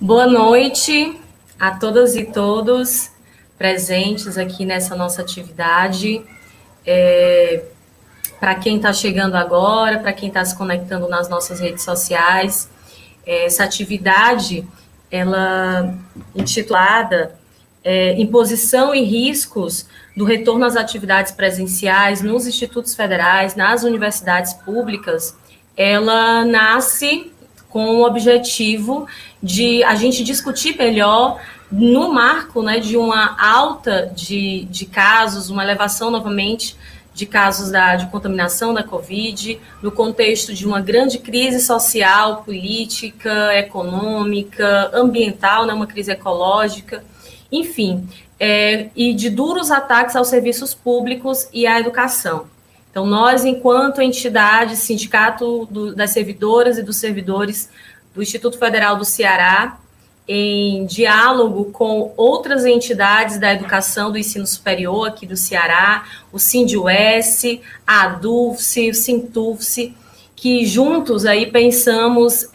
Boa noite a todas e todos presentes aqui nessa nossa atividade. Para quem está chegando agora, para quem está se conectando nas nossas redes sociais, essa atividade, ela intitulada Imposição e Riscos do Retorno às Atividades Presenciais nos Institutos Federais, nas universidades públicas, ela nasce com o objetivo de a gente discutir melhor no marco, né, de uma alta de casos, uma elevação novamente de casos de contaminação da Covid, no contexto de uma grande crise social, política, econômica, ambiental, né, uma crise ecológica, enfim, e de duros ataques aos serviços públicos e à educação. Então, nós, enquanto entidade, Sindicato das Servidoras e dos Servidores do Instituto Federal do Ceará, em diálogo com outras entidades da educação do ensino superior aqui do Ceará, o SINDUS, a ADUFSE, o SINTUFSE, que juntos aí pensamos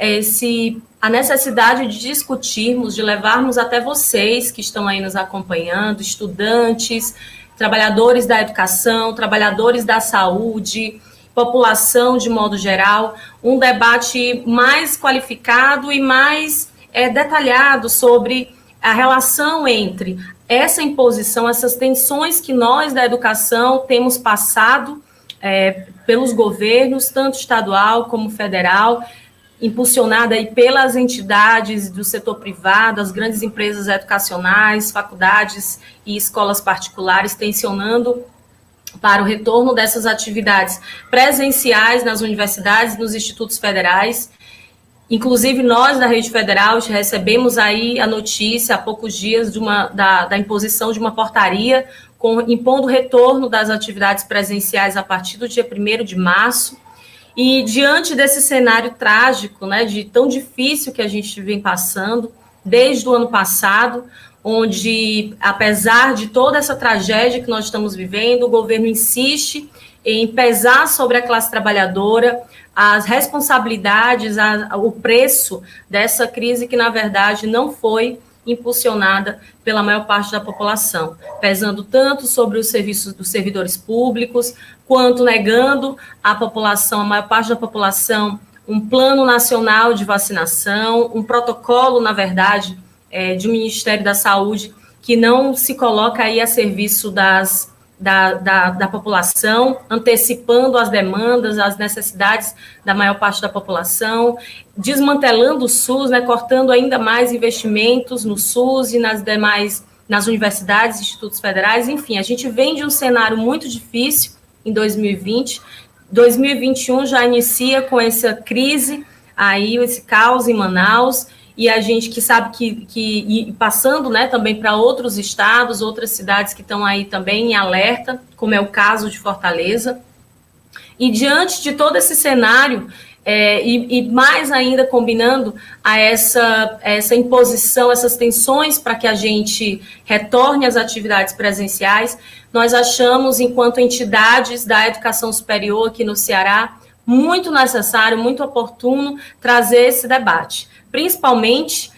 a necessidade de discutirmos, de levarmos até vocês que estão aí nos acompanhando, estudantes, trabalhadores da educação, trabalhadores da saúde, população de modo geral, um debate mais qualificado e mais detalhado sobre a relação entre essa imposição, essas tensões que nós da educação temos passado pelos governos, tanto estadual como federal, impulsionada aí pelas entidades do setor privado, as grandes empresas educacionais, faculdades e escolas particulares, tensionando para o retorno dessas atividades presenciais nas universidades e nos institutos federais. Inclusive, nós, da Rede Federal, recebemos aí a notícia há poucos dias da imposição de uma portaria impondo o retorno das atividades presenciais a partir do dia 1º de março. E diante desse cenário trágico, né, de tão difícil que a gente vem passando desde o ano passado, onde, apesar de toda essa tragédia que nós estamos vivendo, o governo insiste em pesar sobre a classe trabalhadora as responsabilidades, o preço dessa crise que, na verdade, não foi impulsionada pela maior parte da população, pesando tanto sobre os serviços dos servidores públicos, quanto negando à população, a maior parte da população, um plano nacional de vacinação, um protocolo, na verdade, de um Ministério da Saúde que não se coloca aí a serviço da população, antecipando as demandas, as necessidades da maior parte da população, desmantelando o SUS, né, cortando ainda mais investimentos no SUS e nas universidades, institutos federais, enfim, a gente vem de um cenário muito difícil em 2020, 2021 já inicia com essa crise, aí esse caos em Manaus, e a gente que sabe que passando, né, também para outros estados, outras cidades que estão aí também em alerta, como é o caso de Fortaleza. E diante de todo esse cenário, e mais ainda combinando a essa imposição, essas tensões para que a gente retorne às atividades presenciais, nós achamos, enquanto entidades da educação superior aqui no Ceará, muito necessário, muito oportuno trazer esse debate, principalmente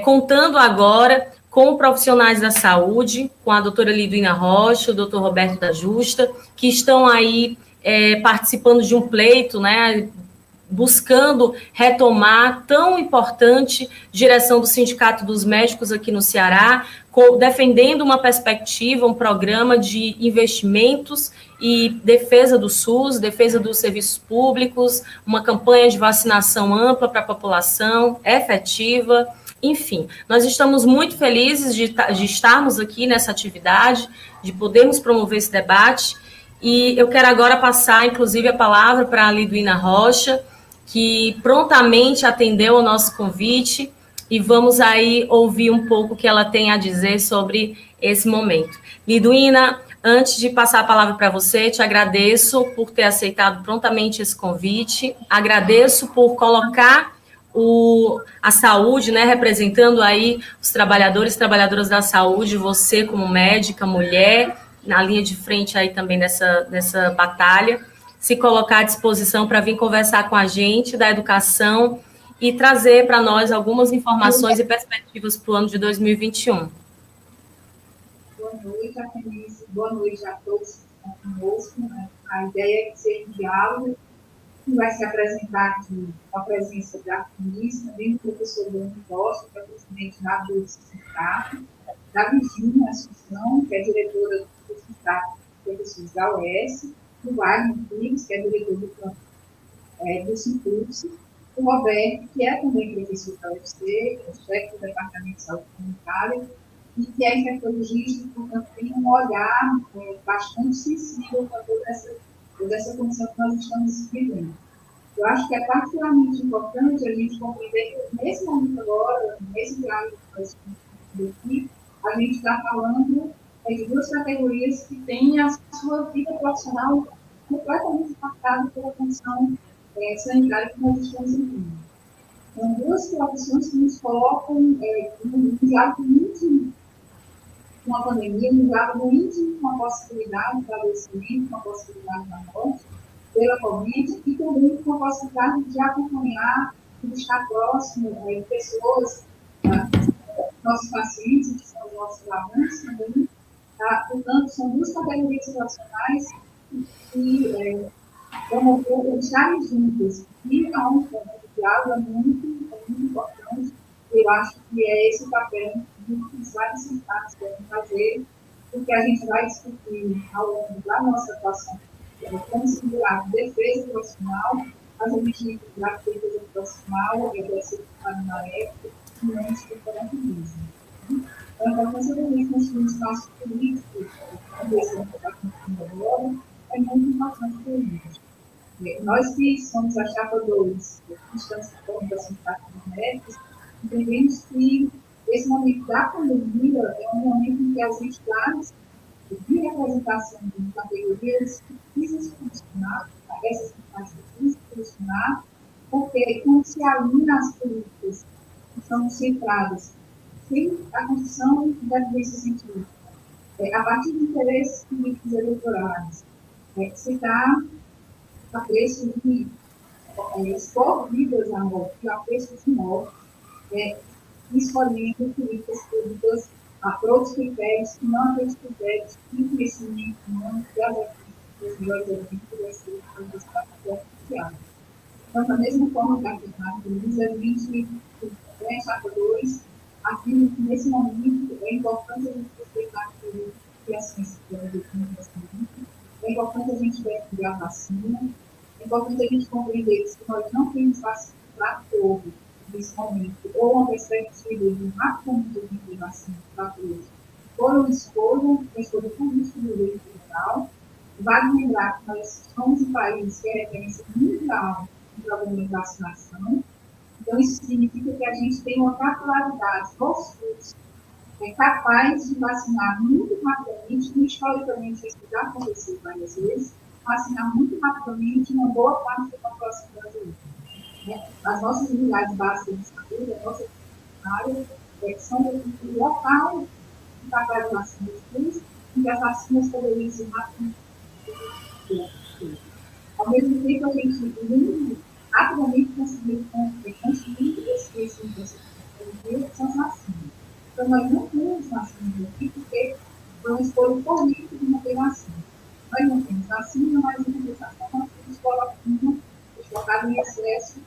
contando agora com profissionais da saúde, com a doutora Liduína Rocha, o doutor Roberto da Justa, que estão aí participando de um pleito, né, buscando retomar tão importante direção do Sindicato dos Médicos aqui no Ceará, defendendo uma perspectiva, um programa de investimentos e defesa do SUS, defesa dos serviços públicos, uma campanha de vacinação ampla para a população, efetiva, enfim. Nós estamos muito felizes de estarmos aqui nessa atividade, de podermos promover esse debate, e eu quero agora passar, inclusive, a palavra para a Liduína Rocha, que prontamente atendeu ao nosso convite, e vamos aí ouvir um pouco o que ela tem a dizer sobre esse momento. Liduína, antes de passar a palavra para você, te agradeço por ter aceitado prontamente esse convite, agradeço por colocar a saúde, né, representando aí os trabalhadores e trabalhadoras da saúde, você como médica, mulher, na linha de frente aí também nessa batalha, se colocar à disposição para vir conversar com a gente da educação e trazer para nós algumas informações e perspectivas para o ano de 2021. Boa noite, Artemisia. Boa noite a todos que estão conosco. Né? A ideia é que seja um diálogo, que vai se apresentar aqui com a presença da Artemisia, também do professor Bruno Costa, que é presidente da ABUD Sindicato, da Virgínia Assunção, que é diretora do Sindicato de Professores da UES, do Wagner Pires, que é diretor do campo do Simpulso, o Roberto, que é também professor da UFC, é chefe do Departamento de Saúde Comunitária, e que é infectologista, portanto, tem um olhar bastante sensível para toda essa condição que nós estamos vivendo. Eu acho que é particularmente importante a gente compreender que, nesse momento agora, nesse diálogo que nós estamos aqui, a gente está falando de duas categorias que têm a sua vida profissional completamente impactada pela condição sanitária que nós estamos vivendo. São duas profissões que nos colocam num diálogo íntimo com a pandemia, num diálogo íntimo com a possibilidade do adoecimento, com a possibilidade da morte pela Covid e também com a possibilidade de acompanhar e de estar próximo de pessoas, nossos pacientes, que são os nossos alunos também. Portanto, são duas categorias profissionais que vão estar juntas. E há um diálogo muito importante. Eu acho que é esse o papel dos vários sindicatos que devem fazer, porque a gente vai discutir ao longo da nossa atuação como segurar defesa profissional, mas a gente vai ter defesa profissional, vai ser na época, e não estruturante mesmo. Então, a importância da gente construir um espaço político, como esse que está acontecendo agora, é muito importante para a gente. Nós que somos a chapa 2, que estamos falando das sindicatos médicos, entendemos que esse momento da pandemia é um momento em que as entidades de representação de categorias precisam funcionar, essas entidades precisam funcionar, porque quando se alinha as políticas que são centradas sem a construção da evidência científica, a partir de interesses políticos eleitorais, se dá a preço de expor vidas à morte, a preço de morte, escolhendo políticas públicas por outros critérios, que não aqueles critérios de crescimento humano, que as melhores eventos que vai ser associadas. Então, da mesma forma que a gente tem a chapa 2, aqui nesse momento é importante a gente respeitar que a ciência é importante a gente defender a vacina, é importante a gente compreender que nós não temos vacina para todos nesse momento, ou uma perspectiva de um rápido de vacina para todos, foram escolha política do governo federal. Vale lembrar que nós somos um país que é referência mundial no programa de vacinação. Então, isso significa que a gente tem uma capilaridade no SUS capaz de vacinar muito rapidamente, e historicamente isso já aconteceu várias vezes, vacinar muito rapidamente uma boa parte da população brasileira. As nossas unidades básicas de saúde, a nossa área, são do local de papel de vacinas, em que as vacinas poderiam ser rapidamente. Ao mesmo tempo, a gente rapidamente conseguiu construir esse que são as vacinas. Então, nós não temos vacina aqui, porque foi uma escolha política de não ter vacina. Nós não temos vacina, mas em compensação nós temos cloroquina colocado em excesso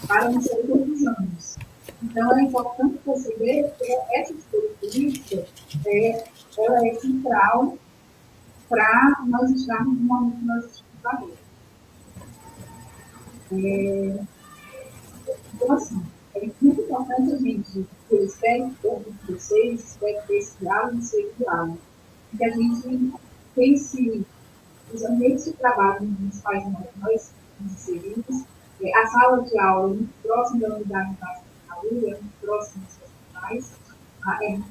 para não ser todos os anos. Então, é importante perceber que essa escolha política ela é central para nós estarmos no momento que nós estamos agora. Então, assim, é muito importante a gente, eu espero que vocês, espero que esse diálogo seja diálogo, que a gente pense os ambientes de trabalho nos países onde nós nos inserimos, a sala de aula muito próxima da unidade básica de saúde, muito próxima dos hospitais,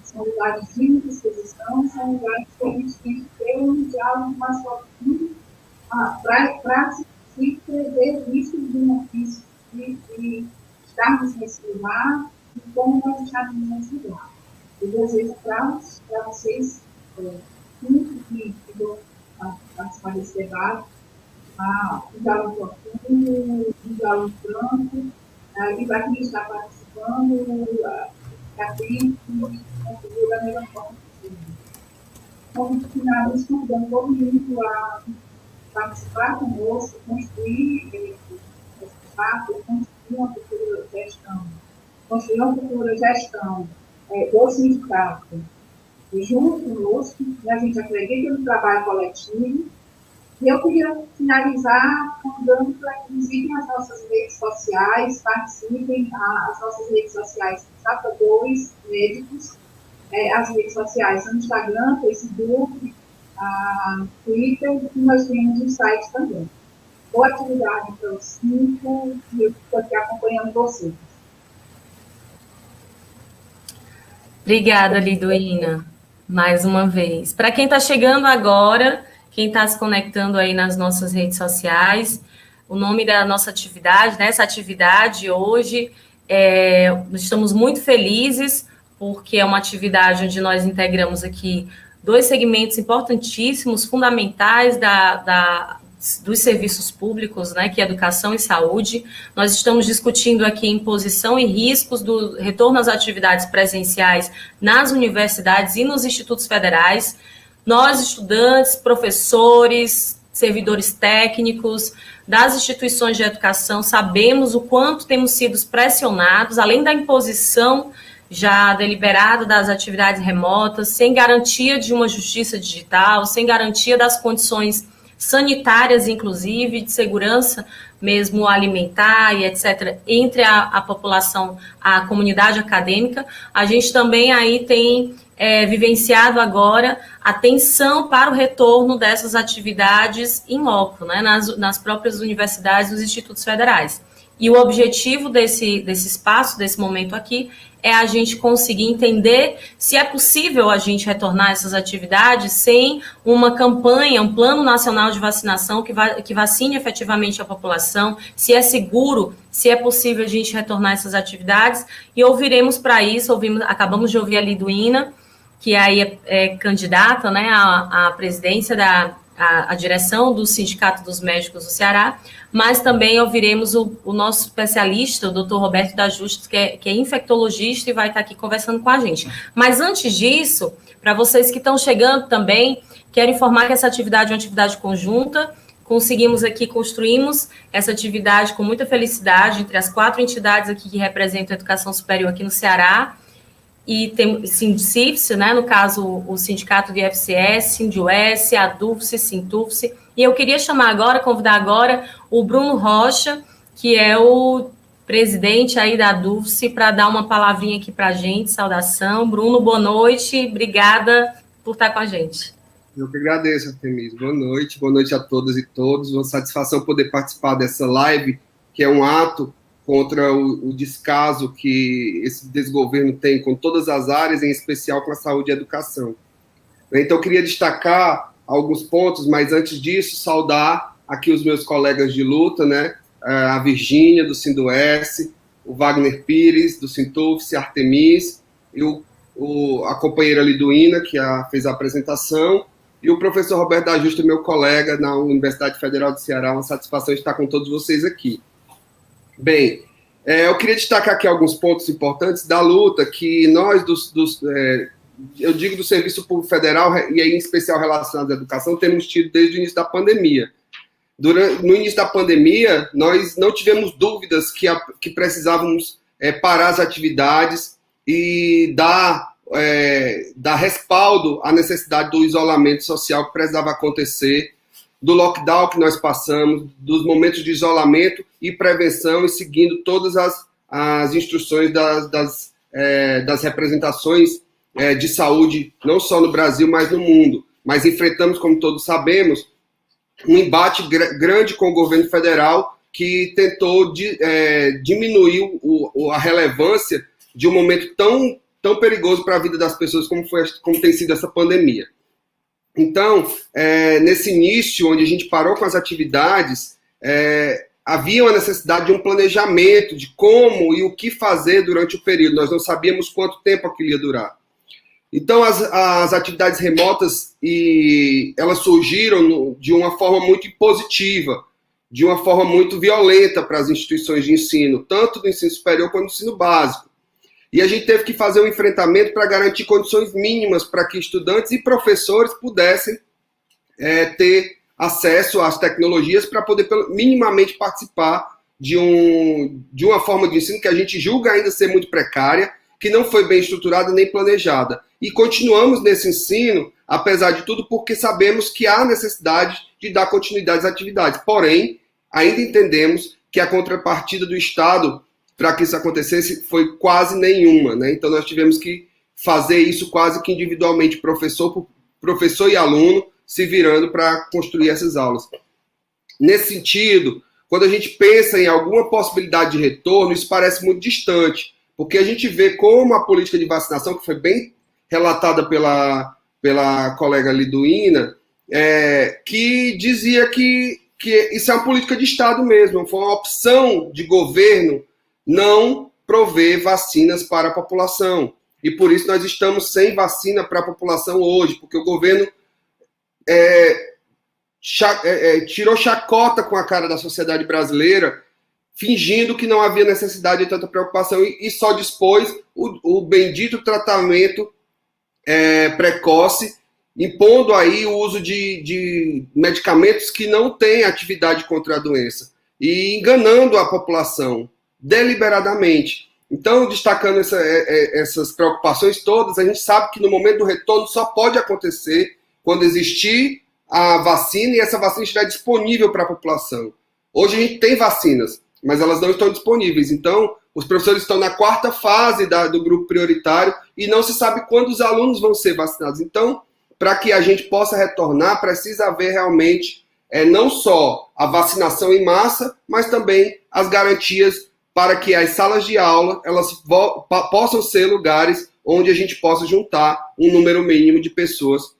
são lugares de muita exposição, são lugares que a gente tem que ter um diálogo mais profundo para se prever riscos de benefícios de estarmos nesse lugar e como nós estarmos nesse lugar. Eu desejo para vocês, que vão participar desse debate, um diálogo profundo, um diálogo franco, E para quem está participando, Catrinha, contribuiu da mesma forma possível. Então, finalmente, convidando todo mundo a participar conosco, construir esse espaço, construir uma futura gestão do sindicato, e junto conosco, né, a gente acredita no trabalho coletivo. E eu queria finalizar convidando para que visitem as nossas redes sociais, participem as nossas redes sociais Chapa 2 Médicos, as redes sociais no Instagram, Facebook, Twitter, e nós temos um site também. Boa atividade para os 5, e eu estou aqui acompanhando vocês. Obrigada, Liduína, mais uma vez. Para quem está chegando agora, quem está se conectando aí nas nossas redes sociais, o nome da nossa atividade, nessa atividade hoje, estamos muito felizes, porque é uma atividade onde nós integramos aqui 2 segmentos importantíssimos, fundamentais dos serviços públicos, né, que é educação e saúde. Nós estamos discutindo aqui imposição e riscos do retorno às atividades presenciais nas universidades e nos institutos federais. Nós, estudantes, professores, servidores técnicos das instituições de educação, sabemos o quanto temos sido pressionados, além da imposição já deliberada das atividades remotas, sem garantia de uma justiça digital, sem garantia das condições sanitárias, inclusive, de segurança mesmo alimentar e etc., entre a população, a comunidade acadêmica. A gente também aí tem vivenciado agora a tensão para o retorno dessas atividades em loco, né, nas próprias universidades, nos institutos federais. E o objetivo desse espaço, desse momento aqui, é a gente conseguir entender se é possível a gente retornar essas atividades sem uma campanha, um plano nacional de vacinação que vacine efetivamente a população, se é seguro, se é possível a gente retornar essas atividades. E ouviremos para isso, acabamos de ouvir a Liduína, que aí é candidata, né, à presidência a direção do Sindicato dos Médicos do Ceará, mas também ouviremos o nosso especialista, o doutor Roberto da Justus, que é infectologista e vai estar aqui conversando com a gente. Mas antes disso, para vocês que estão chegando também, quero informar que essa atividade é uma atividade conjunta, construímos essa atividade com muita felicidade entre as 4 entidades aqui que representam a educação superior aqui no Ceará, e tem SINDCIFS, né, no caso o Sindicato de FCS, SINDUS, a DUFSE, SINTUFSE, e eu queria convidar agora o Bruno Rocha, que é o presidente aí da DUFSE, para dar uma palavrinha aqui para a gente, saudação. Bruno, boa noite, obrigada por estar com a gente. Eu que agradeço, Artemis, boa noite a todas e todos, uma satisfação poder participar dessa live, que é um ato contra o descaso que esse desgoverno tem com todas as áreas, em especial com a saúde e a educação. Então, eu queria destacar alguns pontos, mas antes disso, saudar aqui os meus colegas de luta, né? A Virgínia, do SINDUS, o Wagner Pires, do SINTUFSE, Artemis, e a companheira Liduína, que fez a apresentação, e o professor Roberto da Justa, meu colega na Universidade Federal do Ceará. Uma satisfação estar com todos vocês aqui. Bem, eu queria destacar aqui alguns pontos importantes da luta que nós, eu digo do Serviço Público Federal, e aí em especial relacionado à educação, temos tido desde o início da pandemia. No início da pandemia, nós não tivemos dúvidas que precisávamos parar as atividades e dar respaldo à necessidade do isolamento social que precisava acontecer, do lockdown que nós passamos, dos momentos de isolamento e prevenção, e seguindo todas as instruções das representações de saúde, não só no Brasil, mas no mundo. Mas enfrentamos, como todos sabemos, um embate grande com o governo federal, que tentou diminuir a relevância de um momento tão perigoso para a vida das pessoas como tem sido essa pandemia. Então, nesse início, onde a gente parou com as atividades, havia uma necessidade de um planejamento de como e o que fazer durante o período. Nós não sabíamos quanto tempo aquilo ia durar. Então, as atividades remotas, elas surgiram de uma forma muito positiva, de uma forma muito violenta para as instituições de ensino, tanto do ensino superior quanto do ensino básico. E a gente teve que fazer um enfrentamento para garantir condições mínimas para que estudantes e professores pudessem ter acesso às tecnologias para poder minimamente participar de uma forma de ensino que a gente julga ainda ser muito precária, que não foi bem estruturada nem planejada. E continuamos nesse ensino, apesar de tudo, porque sabemos que há necessidade de dar continuidade às atividades. Porém, ainda entendemos que a contrapartida do Estado para que isso acontecesse foi quase nenhuma, né? Então nós tivemos que fazer isso quase que individualmente, professor e aluno, se virando para construir essas aulas. Nesse sentido, quando a gente pensa em alguma possibilidade de retorno, isso parece muito distante, porque a gente vê como a política de vacinação, que foi bem relatada pela colega Liduína, que dizia que isso é uma política de Estado mesmo, foi uma opção de governo não prover vacinas para a população. E por isso nós estamos sem vacina para a população hoje, porque o governo tirou chacota com a cara da sociedade brasileira, fingindo que não havia necessidade de tanta preocupação e só dispôs o bendito tratamento precoce, impondo aí o uso de medicamentos que não têm atividade contra a doença e enganando a população deliberadamente. Então, destacando essas preocupações todas, a gente sabe que no momento do retorno só pode acontecer quando existir a vacina e essa vacina estiver disponível para a população. Hoje a gente tem vacinas, mas elas não estão disponíveis. Então, os professores estão na 4ª fase do grupo prioritário e não se sabe quando os alunos vão ser vacinados. Então, para que a gente possa retornar, precisa haver realmente não só a vacinação em massa, mas também as garantias para que as salas de aula elas possam ser lugares onde a gente possa juntar um número mínimo de pessoas.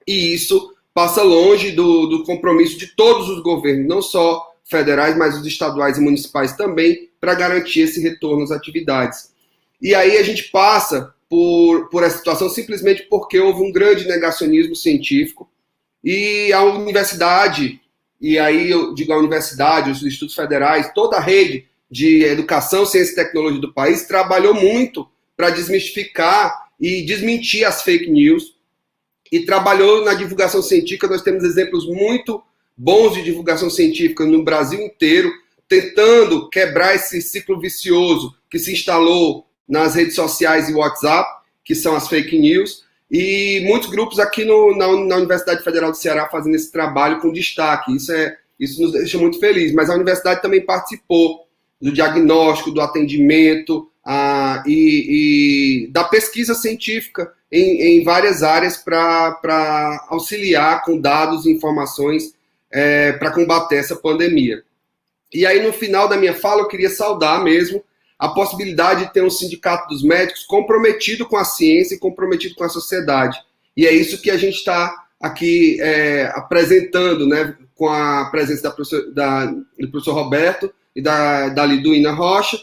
E isso passa longe do compromisso de todos os governos, não só federais, mas os estaduais e municipais também, para garantir esse retorno às atividades. E aí a gente passa por essa situação simplesmente porque houve um grande negacionismo científico e a universidade, e aí eu digo a universidade, os institutos federais, toda a rede de educação, ciência e tecnologia do país trabalhou muito para desmistificar e desmentir as fake news e trabalhou na divulgação científica. Nós temos exemplos muito bons de divulgação científica no Brasil inteiro, tentando quebrar esse ciclo vicioso que se instalou nas redes sociais e WhatsApp, que são as fake news, e muitos grupos aqui na Universidade Federal do Ceará fazendo esse trabalho com destaque. Isso nos deixa muito feliz, mas a universidade também participou do diagnóstico, do atendimento e da pesquisa científica em várias áreas para auxiliar com dados e informações para combater essa pandemia. E aí, no final da minha fala, eu queria saudar mesmo a possibilidade de ter um sindicato dos médicos comprometido com a ciência e comprometido com a sociedade. E é isso que a gente está aqui apresentando, né, com a presença do professor Roberto e da Liduína Rocha,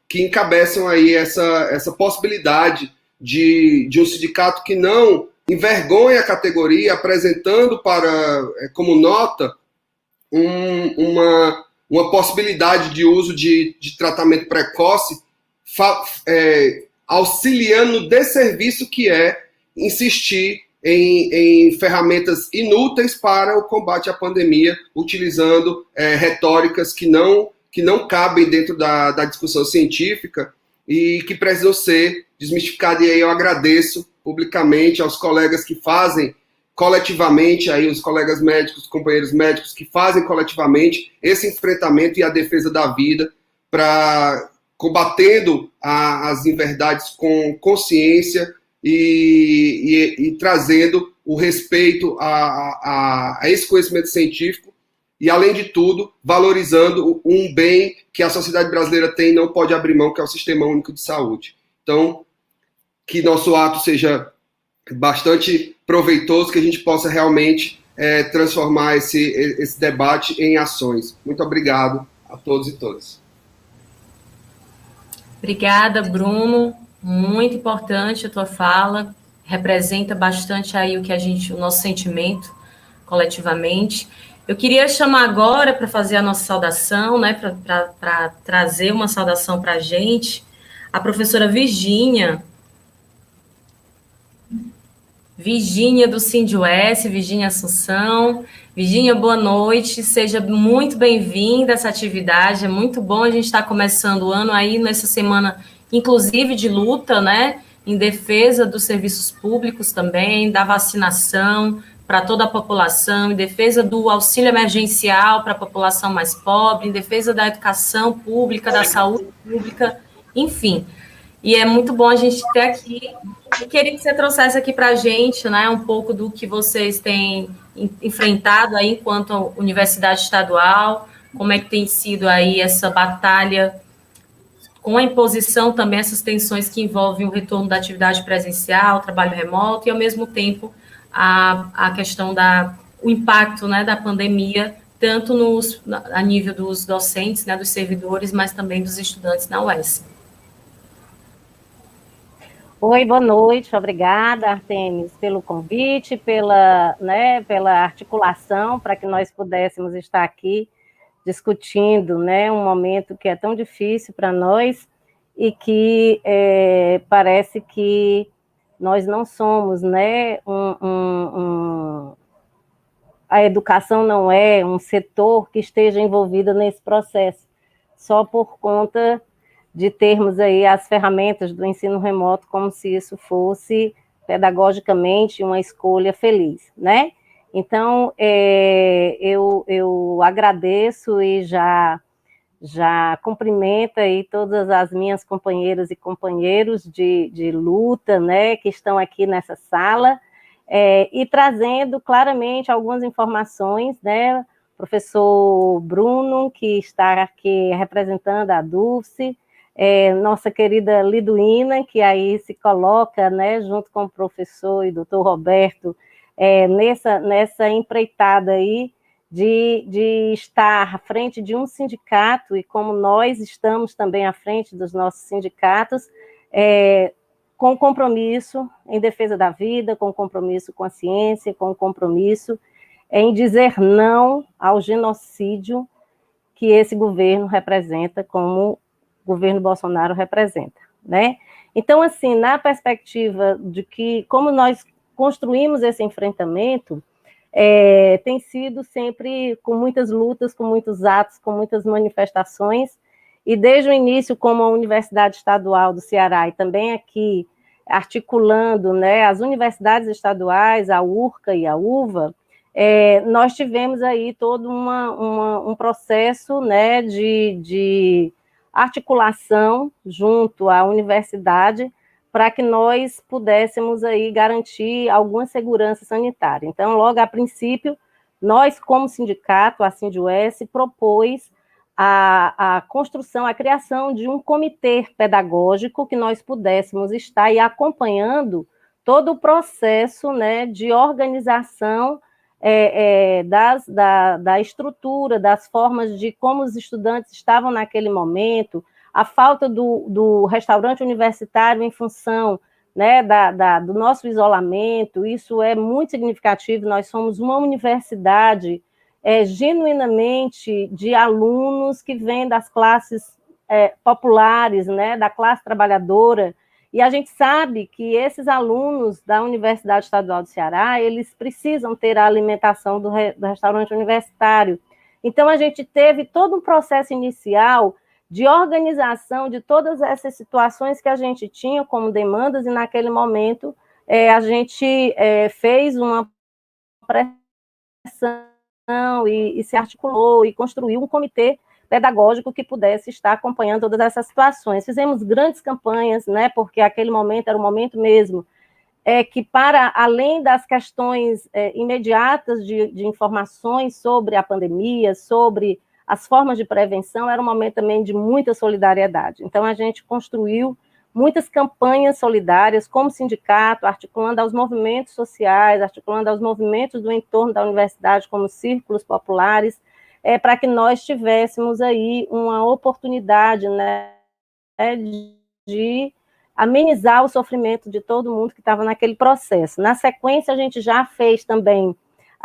que encabeçam aí essa possibilidade de um sindicato que não envergonha a categoria, apresentando como nota uma possibilidade de uso de tratamento precoce, auxiliando no desserviço que é insistir em ferramentas inúteis para o combate à pandemia, utilizando retóricas que não cabem dentro da discussão científica e que precisam ser desmistificadas. E aí eu agradeço publicamente aos colegas que fazem coletivamente, aí os colegas médicos, companheiros médicos que fazem coletivamente esse enfrentamento e a defesa da vida, para combatendo as inverdades com consciência e trazendo o respeito a esse conhecimento científico e, além de tudo, valorizando um bem que a sociedade brasileira tem e não pode abrir mão, que é o Sistema Único de Saúde. Então, que nosso ato seja bastante proveitoso, que a gente possa realmente transformar esse debate em ações. Muito obrigado a todos e todas. Obrigada, Bruno. Muito importante a tua fala. Representa bastante aí o nosso sentimento coletivamente. Eu queria chamar agora para fazer a nossa saudação, né, para trazer uma saudação para a gente, a professora Virgínia do SINDUS, Virgínia Assunção. Virgínia, boa noite, seja muito bem-vinda a essa atividade, é muito bom a gente estar começando o ano aí nessa semana, inclusive de luta, né, em defesa dos serviços públicos também, da vacinação para toda a população, em defesa do auxílio emergencial para a população mais pobre, em defesa da educação pública, da saúde pública, enfim. E é muito bom a gente ter aqui. Eu queria que você trouxesse aqui para a gente, né, um pouco do que vocês têm enfrentado aí enquanto universidade estadual, como é que tem sido aí essa batalha com a imposição também, essas tensões que envolvem o retorno da atividade presencial, trabalho remoto e, ao mesmo tempo, a questão o impacto, né, da pandemia, tanto a nível dos docentes, né, dos servidores, mas também dos estudantes na UES. Oi, boa noite, obrigada, Artemis, pelo convite, pela articulação para que nós pudéssemos estar aqui discutindo, né, um momento que é tão difícil para nós e que parece que nós não somos, né, a educação não é um setor que esteja envolvido nesse processo, só por conta de termos aí as ferramentas do ensino remoto como se isso fosse pedagogicamente uma escolha feliz, né? Então, eu agradeço e já cumprimento aí todas as minhas companheiras e companheiros de luta, né, que estão aqui nessa sala, e trazendo claramente algumas informações, né, professor Bruno, que está aqui representando a Dulce, nossa querida Liduína, que aí se coloca, né, junto com o professor e doutor Roberto, nessa empreitada aí de estar à frente de um sindicato, e como nós estamos também à frente dos nossos sindicatos, com compromisso em defesa da vida, com compromisso com a ciência, com compromisso em dizer não ao genocídio que esse governo representa, como o governo Bolsonaro representa, né? Então, assim, na perspectiva de que, como nós construímos esse enfrentamento, tem sido sempre com muitas lutas, com muitos atos, com muitas manifestações, e desde o início, como a Universidade Estadual do Ceará, e também aqui articulando, né, as universidades estaduais, a URCA e a UVA, nós tivemos aí todo um processo, né, de articulação junto à universidade para que nós pudéssemos aí garantir alguma segurança sanitária. Então, logo a princípio, nós, como sindicato, a SINDUS, propôs a construção, a criação de um comitê pedagógico que nós pudéssemos estar aí acompanhando todo o processo, né, de organização da estrutura, das formas de como os estudantes estavam naquele momento, a falta do restaurante universitário em função, né, do nosso isolamento. Isso é muito significativo. Nós somos uma universidade genuinamente de alunos que vêm das classes populares, né, da classe trabalhadora, e a gente sabe que esses alunos da Universidade Estadual do Ceará, eles precisam ter a alimentação do restaurante universitário. Então, a gente teve todo um processo inicial de organização de todas essas situações que a gente tinha como demandas, e naquele momento a gente fez uma pressão e se articulou e construiu um comitê pedagógico que pudesse estar acompanhando todas essas situações. Fizemos grandes campanhas, né, porque aquele momento era o momento mesmo que, para além das questões imediatas de informações sobre a pandemia, sobre as formas de prevenção, era um momento também de muita solidariedade. Então, a gente construiu muitas campanhas solidárias como sindicato, articulando aos movimentos sociais, articulando aos movimentos do entorno da universidade, como círculos populares, para que nós tivéssemos aí uma oportunidade, né, de amenizar o sofrimento de todo mundo que estava naquele processo. Na sequência, a gente já fez também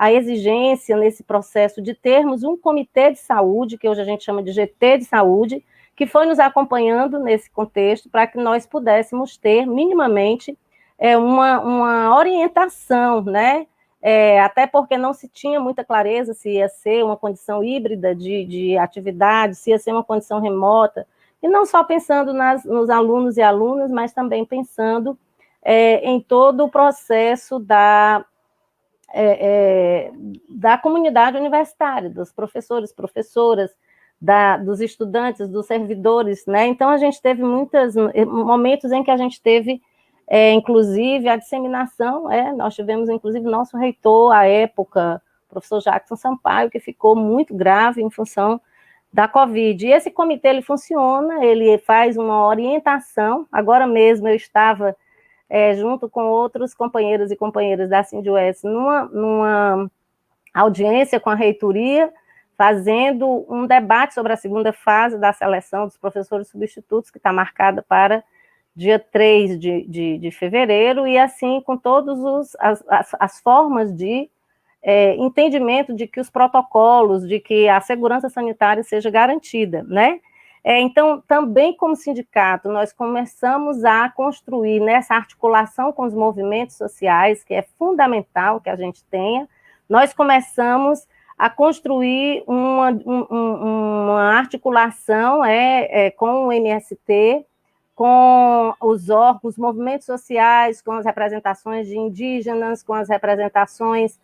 a exigência nesse processo de termos um comitê de saúde, que hoje a gente chama de GT de saúde, que foi nos acompanhando nesse contexto para que nós pudéssemos ter minimamente uma orientação, né? Até porque não se tinha muita clareza se ia ser uma condição híbrida de atividade, se ia ser uma condição remota, e não só pensando nos alunos e alunas, mas também pensando em todo o processo da comunidade universitária, dos professores, professoras, dos estudantes, dos servidores, né? Então, a gente teve muitos momentos em que a gente teve, inclusive, a disseminação, nós tivemos, inclusive, nosso reitor, à época, o professor Jackson Sampaio, que ficou muito grave em função da Covid. E esse comitê, ele funciona, ele faz uma orientação. Agora mesmo eu estava junto com outros companheiros e companheiras da Cindy-US numa audiência com a reitoria, fazendo um debate sobre a segunda fase da seleção dos professores substitutos, que está marcada para dia 3 de fevereiro, e assim com todas as formas de entendimento de que os protocolos, de que a segurança sanitária seja garantida, né? Então, também como sindicato, nós começamos a construir nessa articulação com os movimentos sociais, que é fundamental que a gente tenha, nós começamos a construir uma articulação com o MST, com os órgãos, movimentos sociais, com as representações de indígenas, com as representações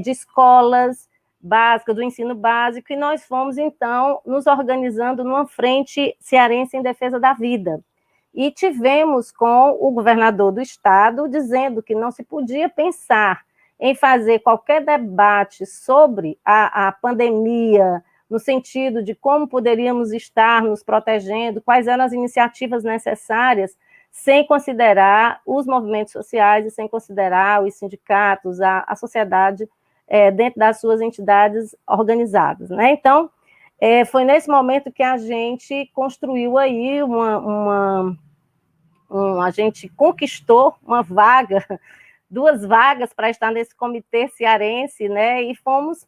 de escolas básicas, do ensino básico, e nós fomos, então, nos organizando numa frente cearense em defesa da vida. E tivemos com o governador do estado dizendo que não se podia pensar em fazer qualquer debate sobre a pandemia, no sentido de como poderíamos estar nos protegendo, quais eram as iniciativas necessárias, sem considerar os movimentos sociais e sem considerar os sindicatos, a sociedade dentro das suas entidades organizadas, né? Então, foi nesse momento que a gente construiu aí a gente conquistou uma vaga, 2 vagas para estar nesse comitê cearense, né? E fomos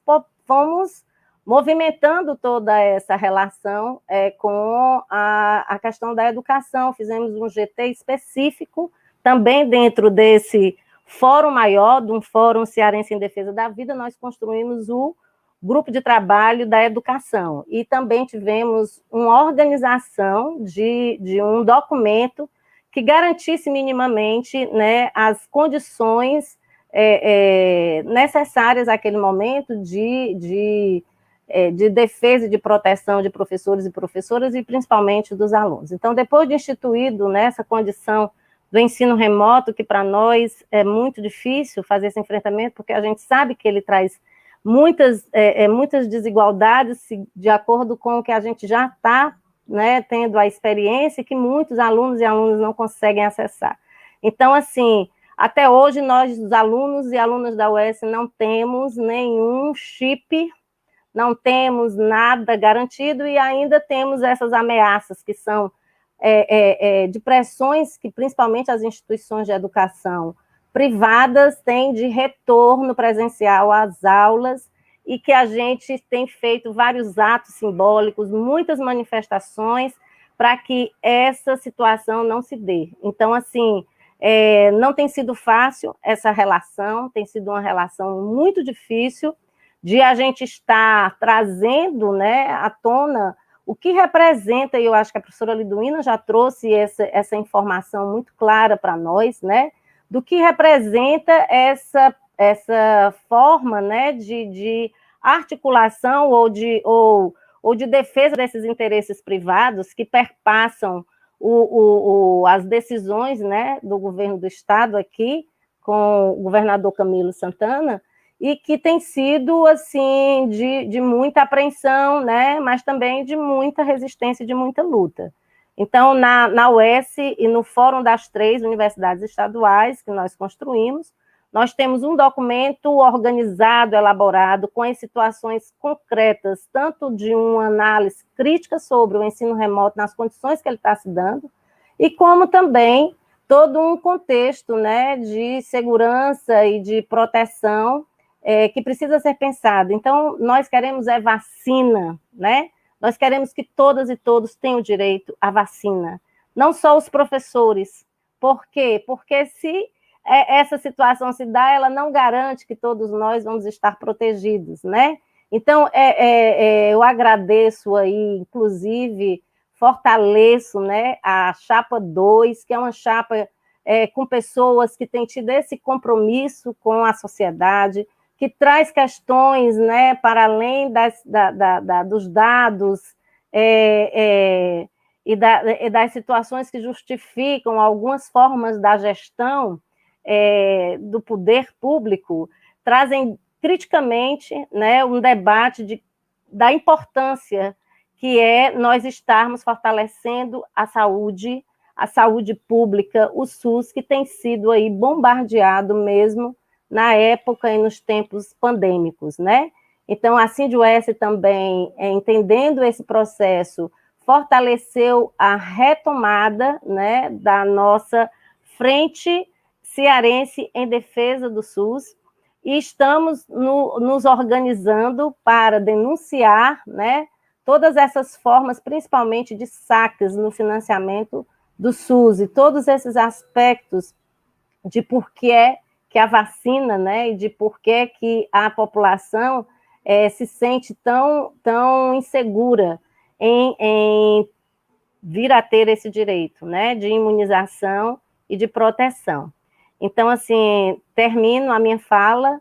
movimentando toda essa relação com a questão da educação. Fizemos um GT específico, também dentro desse fórum maior, de um fórum cearense em defesa da vida, nós construímos o grupo de trabalho da educação. E também tivemos uma organização de um documento que garantisse minimamente, né, as condições necessárias àquele momento de defesa e de proteção de professores e professoras, e principalmente dos alunos. Então, depois de instituído nessa condição do ensino remoto, que para nós é muito difícil fazer esse enfrentamento, porque a gente sabe que ele traz muitas desigualdades de acordo com o que a gente já está, né, tendo a experiência, que muitos alunos e alunas não conseguem acessar. Então, assim, até hoje, nós, os alunos e alunas da UES, não temos nenhum chip, não temos nada garantido, e ainda temos essas ameaças que são de pressões que principalmente as instituições de educação privadas têm de retorno presencial às aulas, e que a gente tem feito vários atos simbólicos, muitas manifestações, para que essa situação não se dê. Então, assim, não tem sido fácil essa relação, tem sido uma relação muito difícil de a gente estar trazendo, né, à tona o que representa, e eu acho que a professora Liduína já trouxe essa informação muito clara para nós, né, do que representa essa forma, né, de articulação ou de defesa desses interesses privados que perpassam as decisões, né, do governo do estado aqui, com o governador Camilo Santana, e que tem sido, assim, de muita apreensão, né, mas também de muita resistência e de muita luta. Então, na UES e no Fórum das 3 universidades estaduais que nós construímos, nós temos um documento organizado, elaborado, com as situações concretas, tanto de uma análise crítica sobre o ensino remoto nas condições que ele está se dando, e como também todo um contexto, né, de segurança e de proteção que precisa ser pensado. Então, nós queremos vacina, né? Nós queremos que todas e todos tenham direito à vacina, não só os professores. Por quê? Porque se essa situação se dá, ela não garante que todos nós vamos estar protegidos, né? Então, eu agradeço aí, inclusive, fortaleço, né, a Chapa 2, que é uma chapa com pessoas que têm tido esse compromisso com a sociedade, que traz questões, né, para além dos dados e das situações que justificam algumas formas da gestão do poder público, trazem criticamente, né, um debate da importância que nós estarmos fortalecendo a saúde pública, o SUS, que tem sido aí bombardeado mesmo na época e nos tempos pandêmicos, né? Então, a Sindusp também, entendendo esse processo, fortaleceu a retomada, né, da nossa frente cearense em defesa do SUS, e estamos nos organizando para denunciar, né, todas essas formas, principalmente de saques no financiamento do SUS, e todos esses aspectos de por que a vacina, né, e de por que a população se sente tão insegura em vir a ter esse direito, né, de imunização e de proteção. Então, assim, termino a minha fala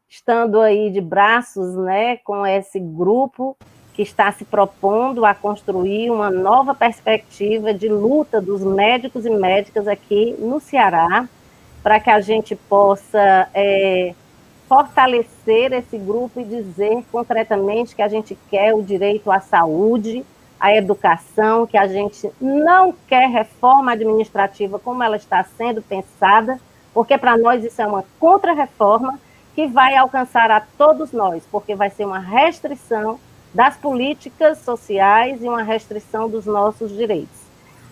estando aí de braços, né, com esse grupo que está se propondo a construir uma nova perspectiva de luta dos médicos e médicas aqui no Ceará, para que a gente possa fortalecer esse grupo e dizer concretamente que a gente quer o direito à saúde, à educação, que a gente não quer reforma administrativa como ela está sendo pensada, porque para nós isso é uma contra-reforma que vai alcançar a todos nós, porque vai ser uma restrição das políticas sociais e uma restrição dos nossos direitos.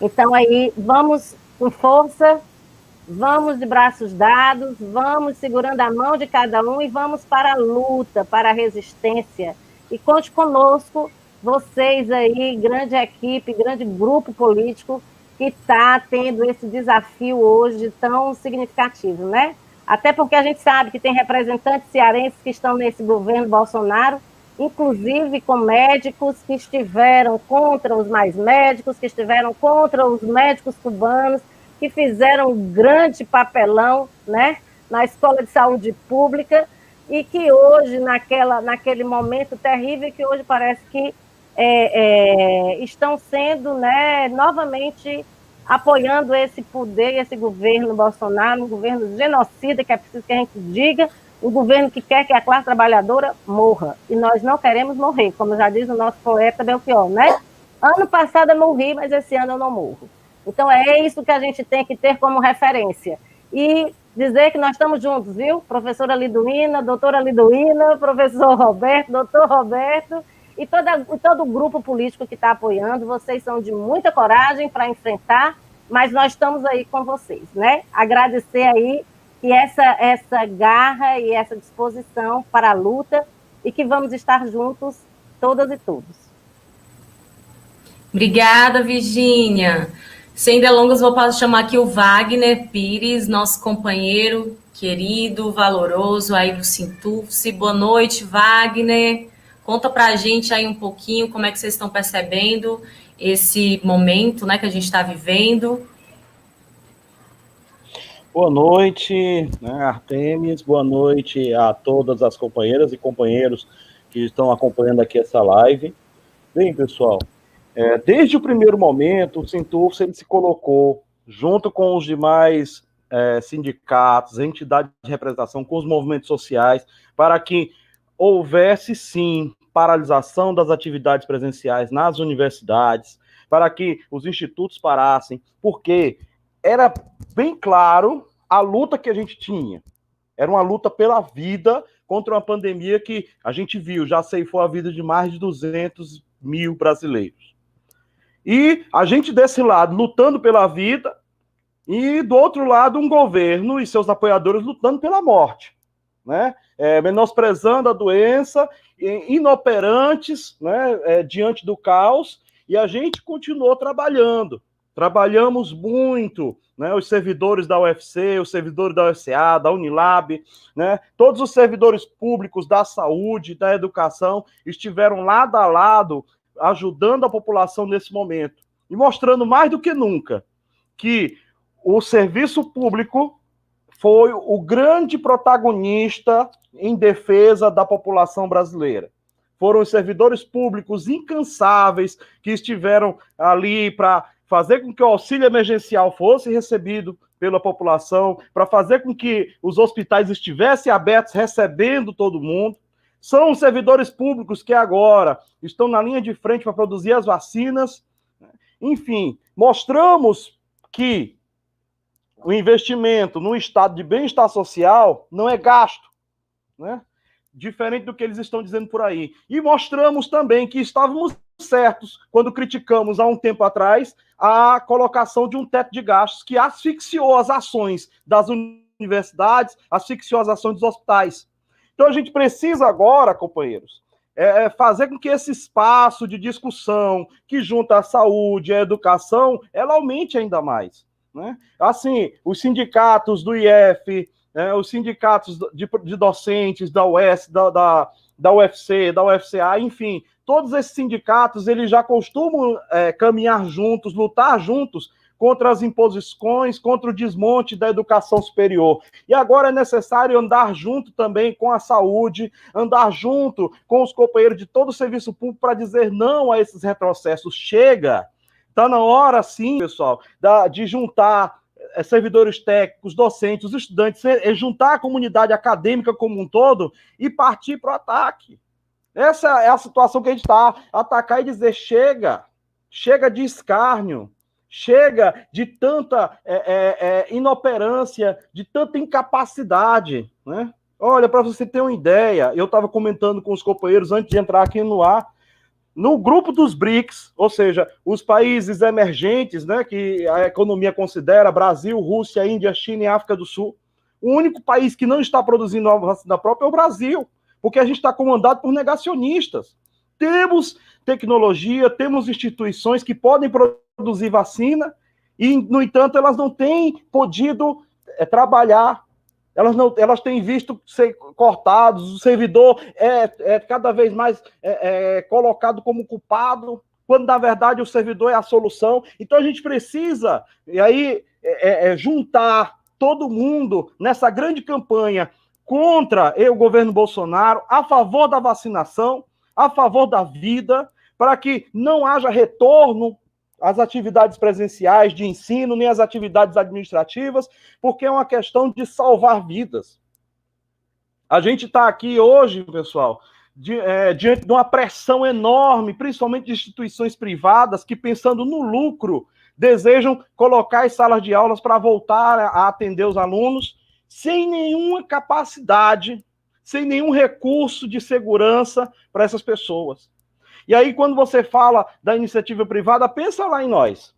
Então, aí, vamos com força, vamos de braços dados, vamos segurando a mão de cada um e vamos para a luta, para a resistência. E conte conosco, vocês aí, grande equipe, grande grupo político que está tendo esse desafio hoje tão significativo, né? Até porque a gente sabe que tem representantes cearenses que estão nesse governo Bolsonaro, inclusive com médicos que estiveram contra os mais médicos, que estiveram contra os médicos cubanos, que fizeram um grande papelão, né, na Escola de Saúde Pública, e que hoje, naquele momento terrível, que hoje parece que estão sendo, né, novamente apoiando esse poder, esse governo Bolsonaro, um governo genocida, que é preciso que a gente diga, um governo que quer que a classe trabalhadora morra. E nós não queremos morrer, como já diz o nosso poeta Belchior, né? Ano passado eu morri, mas esse ano eu não morro. Então é isso que a gente tem que ter como referência. E dizer que nós estamos juntos, viu? Professora Liduína, doutora Liduína, professor Roberto, doutor Roberto, e todo o grupo político que está apoiando. Vocês são de muita coragem para enfrentar, mas nós estamos aí com vocês, né? Agradecer aí que essa garra e essa disposição para a luta, e que vamos estar juntos, todas e todos. Obrigada, Virgínia. Sem delongas, vou chamar aqui o Wagner Pires, nosso companheiro querido, valoroso aí do Sindusp. Boa noite, Wagner. Conta para a gente aí um pouquinho como é que vocês estão percebendo esse momento, né, que a gente está vivendo. Boa noite, né, Artemis, boa noite a todas as companheiras e companheiros que estão acompanhando aqui essa live. Bem, pessoal, desde o primeiro momento, o Sindusp ele se colocou, junto com os demais sindicatos, entidades de representação, com os movimentos sociais, para que houvesse, sim, paralisação das atividades presenciais nas universidades, para que os institutos parassem, porque era bem claro a luta que a gente tinha. Era uma luta pela vida contra uma pandemia que a gente viu, já ceifou a vida de mais de 200 mil brasileiros. E a gente desse lado, lutando pela vida, e do outro lado um governo e seus apoiadores lutando pela morte, né? Menosprezando a doença, inoperantes, né? Diante do caos, e a gente continuou trabalhando. Trabalhamos muito, né? Os servidores da UFC, os servidores da UFCA, da Unilab, né? Todos os servidores públicos da saúde, da educação, estiveram lado a lado, ajudando a população nesse momento. E mostrando mais do que nunca que o serviço público foi o grande protagonista em defesa da população brasileira. Foram os servidores públicos incansáveis que estiveram ali para fazer com que o auxílio emergencial fosse recebido pela população, para fazer com que os hospitais estivessem abertos, recebendo todo mundo. São os servidores públicos que agora estão na linha de frente para produzir as vacinas. Enfim, mostramos que o investimento no estado de bem-estar social não é gasto, né? Diferente do que eles estão dizendo por aí. E mostramos também que estávamos certos quando criticamos há um tempo atrás a colocação de um teto de gastos que asfixiou as ações das universidades, asfixiou as ações dos hospitais. Então a gente precisa agora, companheiros, fazer com que esse espaço de discussão que junta a saúde e a educação, ela aumente ainda mais, né? Assim, os sindicatos do IF, os sindicatos de docentes da UES, da UFC, da UFCA, enfim, todos esses sindicatos, eles já costumam caminhar juntos, lutar juntos contra as imposições, contra o desmonte da educação superior. E agora é necessário andar junto também com a saúde, andar junto com os companheiros de todo o serviço público para dizer não a esses retrocessos. Chega! Está na hora, sim, pessoal, de juntar servidores técnicos, docentes, os estudantes, juntar a comunidade acadêmica como um todo e partir para o ataque. Essa é a situação que a gente está, atacar e dizer chega, chega de escárnio, chega de tanta inoperância, de tanta incapacidade, né? Olha, para você ter uma ideia, eu estava comentando com os companheiros antes de entrar aqui no ar, no grupo dos BRICS, ou seja, os países emergentes, né, que a economia considera Brasil, Rússia, Índia, China e África do Sul, o único país que não está produzindo uma vacina própria é o Brasil, porque a gente está comandado por negacionistas. Temos tecnologia, temos instituições que podem produzir vacina e, no entanto, elas não têm podido trabalhar. Elas têm visto ser cortados, o servidor é cada vez mais colocado como culpado, quando, na verdade, o servidor é a solução. Então, a gente precisa, e aí, juntar todo mundo nessa grande campanha contra o governo Bolsonaro, a favor da vacinação, a favor da vida, para que não haja retorno às atividades presenciais de ensino, nem às atividades administrativas, porque é uma questão de salvar vidas. A gente está aqui hoje, pessoal, diante de uma pressão enorme, principalmente de instituições privadas, que, pensando no lucro, desejam colocar as salas de aulas para voltar a atender os alunos, sem nenhuma capacidade, sem nenhum recurso de segurança para essas pessoas. E aí, quando você fala da iniciativa privada, pensa lá em nós.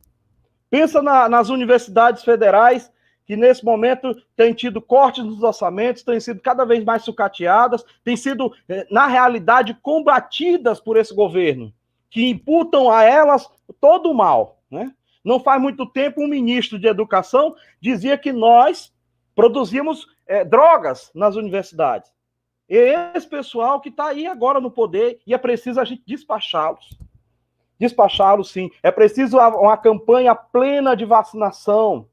Pensa nas universidades federais, que nesse momento têm tido cortes nos orçamentos, têm sido cada vez mais sucateadas, têm sido, na realidade, combatidas por esse governo, que imputam a elas todo o mal, né? Não faz muito tempo, um ministro de Educação dizia que nós produzimos drogas nas universidades. Esse pessoal que está aí agora no poder, e é preciso a gente despachá-los. Despachá-los, sim. É preciso uma campanha plena de vacinação,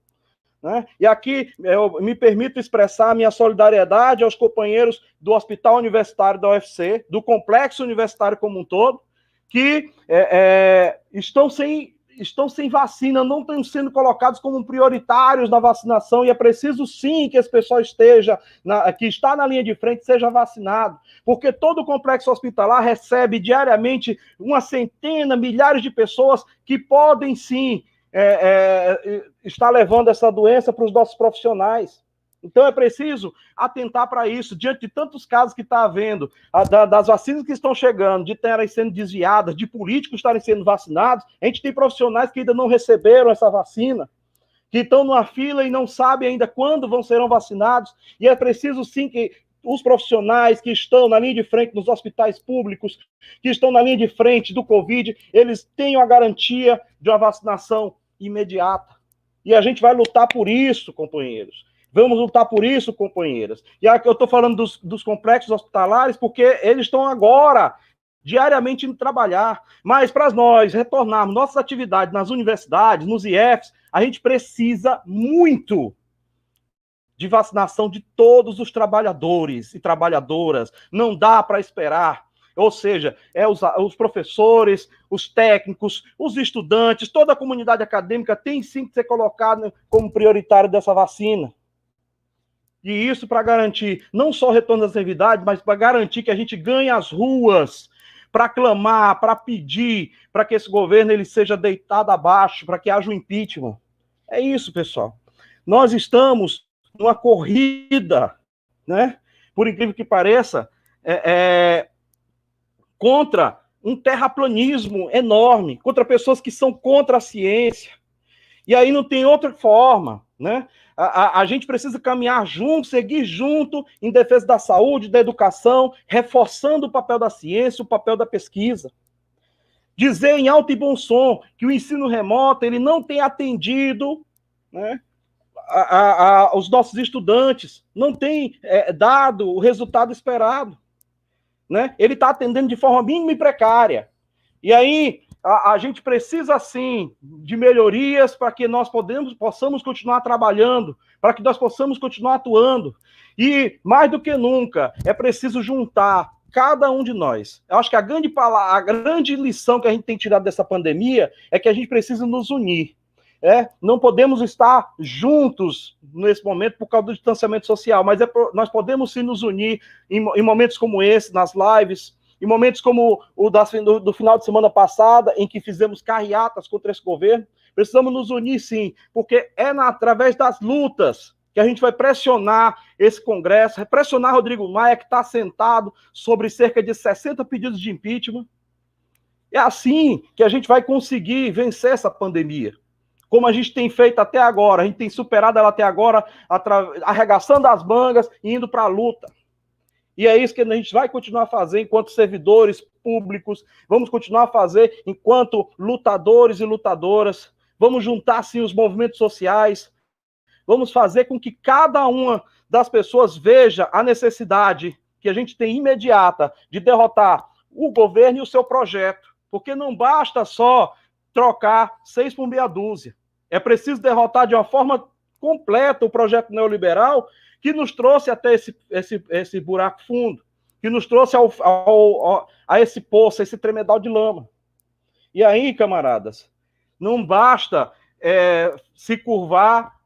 né? E aqui eu me permito expressar a minha solidariedade aos companheiros do Hospital Universitário da UFC, do Complexo Universitário como um todo, que estão sem vacina, não estão sendo colocados como prioritários na vacinação, e é preciso sim que esse pessoal que está na linha de frente seja vacinado, porque todo o complexo hospitalar recebe diariamente uma centena, milhares de pessoas que podem sim estar levando essa doença para os nossos profissionais. Então é preciso atentar para isso, diante de tantos casos que está havendo, das vacinas que estão chegando, de estarem sendo desviadas, de políticos estarem sendo vacinados, a gente tem profissionais que ainda não receberam essa vacina. que estão numa fila e não sabem ainda quando serão vacinados, e é preciso sim que os profissionais que estão na linha de frente nos hospitais públicos, que estão na linha de frente do Covid, eles tenham a garantia de uma vacinação imediata. E a gente vai lutar por isso, companheiros. Vamos lutar por isso, companheiras. E aqui eu estou falando dos complexos hospitalares, porque eles estão agora diariamente indo trabalhar. Mas para nós retornarmos nossas atividades nas universidades, nos IFs, a gente precisa muito de vacinação de todos os trabalhadores e trabalhadoras. Não dá para esperar. Ou seja, os professores, os técnicos, os estudantes, toda a comunidade acadêmica tem sim que ser colocada como prioritário dessa vacina. E isso para garantir não só o retorno das atividades, mas para garantir que a gente ganhe as ruas, para clamar, para pedir, para que esse governo ele seja deitado abaixo, para que haja um impeachment. É isso, pessoal. Nós estamos numa corrida, né? Por incrível que pareça, contra um terraplanismo enorme, contra pessoas que são contra a ciência. E aí não tem outra forma, né? A gente precisa caminhar junto, seguir junto em defesa da saúde, da educação, reforçando o papel da ciência, o papel da pesquisa. Dizer em alto e bom som que o ensino remoto ele não tem atendido, né, os nossos estudantes, não tem dado o resultado esperado. Né? Ele está atendendo de forma mínima e precária. E aí, a gente precisa, sim, de melhorias para que nós possamos continuar trabalhando, para que nós possamos continuar atuando. E, mais do que nunca, é preciso juntar cada um de nós. Eu acho que a grande lição que a gente tem tirado dessa pandemia é que a gente precisa nos unir. Não podemos estar juntos nesse momento por causa do distanciamento social, mas nós podemos sim nos unir em momentos como esse, nas lives, em momentos como o do final de semana passada, em que fizemos carreatas contra esse governo. Precisamos nos unir sim, porque através das lutas que a gente vai pressionar esse Congresso, pressionar Rodrigo Maia, que está sentado sobre cerca de 60 pedidos de impeachment. É assim que a gente vai conseguir vencer essa pandemia. Como a gente tem feito até agora, a gente tem superado ela até agora, arregaçando as mangas e indo para a luta. E é isso que a gente vai continuar a fazer enquanto servidores públicos, vamos continuar a fazer enquanto lutadores e lutadoras, vamos juntar, sim, os movimentos sociais, vamos fazer com que cada uma das pessoas veja a necessidade que a gente tem imediata de derrotar o governo e o seu projeto, porque não basta só trocar 6 por meia dúzia. É preciso derrotar de uma forma completa o projeto neoliberal que nos trouxe até esse buraco fundo, que nos trouxe a esse poço, a esse tremedal de lama. E aí, camaradas, não basta se curvar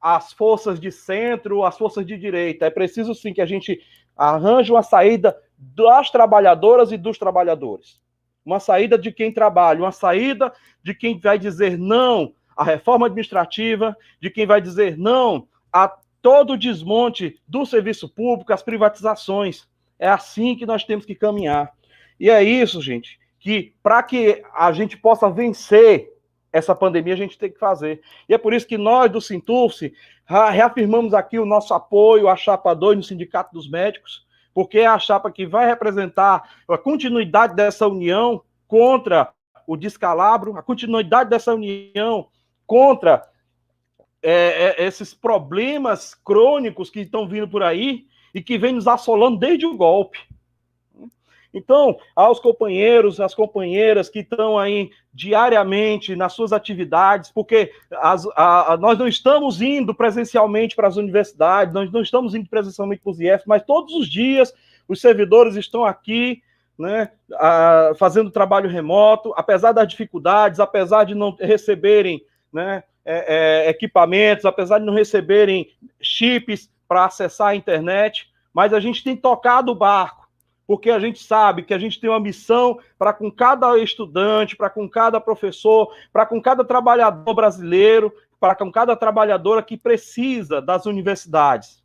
às forças de centro, às forças de direita. É preciso, sim, que a gente arranje uma saída das trabalhadoras e dos trabalhadores. Uma saída de quem trabalha, uma saída de quem vai dizer não à reforma administrativa, de quem vai dizer não a todo o desmonte do serviço público, as privatizações. É assim que nós temos que caminhar. E é isso, gente, que para que a gente possa vencer essa pandemia, a gente tem que fazer. E é por isso que nós, do Sinturce, reafirmamos aqui o nosso apoio à Chapa 2 no Sindicato dos Médicos, porque é a chapa que vai representar a continuidade dessa união contra o descalabro, a continuidade dessa união contra esses problemas crônicos que estão vindo por aí e que vem nos assolando desde o golpe. Então, aos companheiros, às companheiras que estão aí diariamente nas suas atividades, porque nós não estamos indo presencialmente para as universidades, nós não estamos indo presencialmente para os IF, mas todos os dias os servidores estão aqui, né, fazendo trabalho remoto, apesar das dificuldades, apesar de não receberem, né, equipamentos, apesar de não receberem chips para acessar a internet, mas a gente tem tocado o barco, porque a gente sabe que a gente tem uma missão para com cada estudante, para com cada professor, para com cada trabalhador brasileiro, para com cada trabalhadora que precisa das universidades.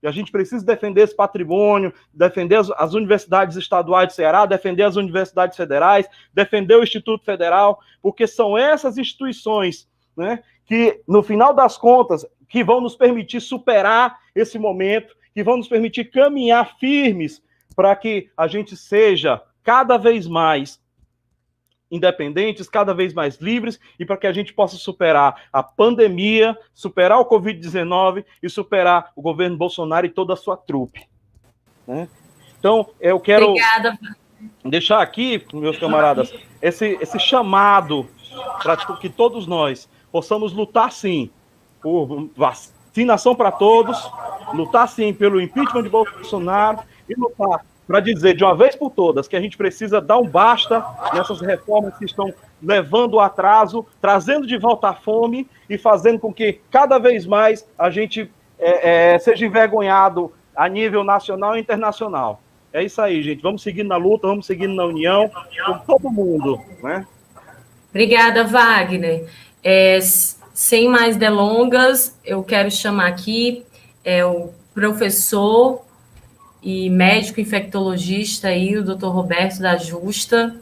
E a gente precisa defender esse patrimônio, defender as universidades estaduais de Ceará, defender as universidades federais, defender o Instituto Federal, porque são essas instituições, né, que, no final das contas, que vão nos permitir superar esse momento, que vão nos permitir caminhar firmes para que a gente seja cada vez mais independentes, cada vez mais livres, e para que a gente possa superar a pandemia, superar o Covid-19 e superar o governo Bolsonaro e toda a sua trupe. Né? Então, eu quero deixar aqui, meus camaradas, esse chamado para que todos nós possamos lutar, sim, por vacinação para todos, lutar, sim, pelo impeachment de Bolsonaro e lutar para dizer de uma vez por todas que a gente precisa dar um basta nessas reformas que estão levando o atraso, trazendo de volta a fome e fazendo com que cada vez mais a gente seja envergonhado a nível nacional e internacional. É isso aí, gente. Vamos seguindo na luta, vamos seguindo na união com todo mundo, né? Obrigada, Wagner. Sem mais delongas, eu quero chamar aqui o professor e médico infectologista aí, o Dr. Roberto da Justa,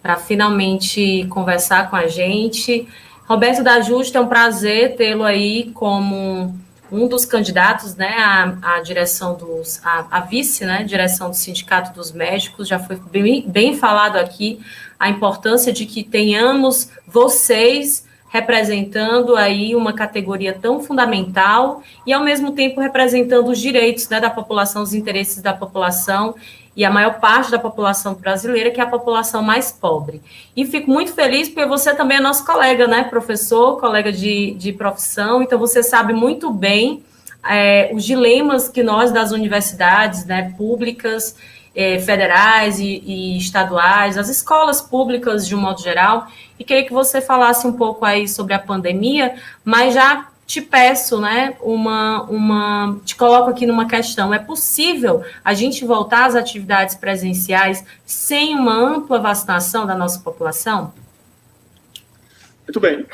para finalmente conversar com a gente. Roberto da Justa, é um prazer tê-lo aí como um dos candidatos, né, à direção a vice, né, direção do Sindicato dos Médicos. Já foi bem falado aqui a importância de que tenhamos vocês representando aí uma categoria tão fundamental e, ao mesmo tempo, representando os direitos, né, da população, os interesses da população e a maior parte da população brasileira, que é a população mais pobre. E fico muito feliz porque você também é nosso colega, né, professor, colega de profissão, então você sabe muito bem os dilemas que nós das universidades, né, públicas, federais e estaduais, as escolas públicas de um modo geral, e queria que você falasse um pouco aí sobre a pandemia, mas já te peço, né, te coloco aqui numa questão: é possível a gente voltar às atividades presenciais sem uma ampla vacinação da nossa população? Muito bem.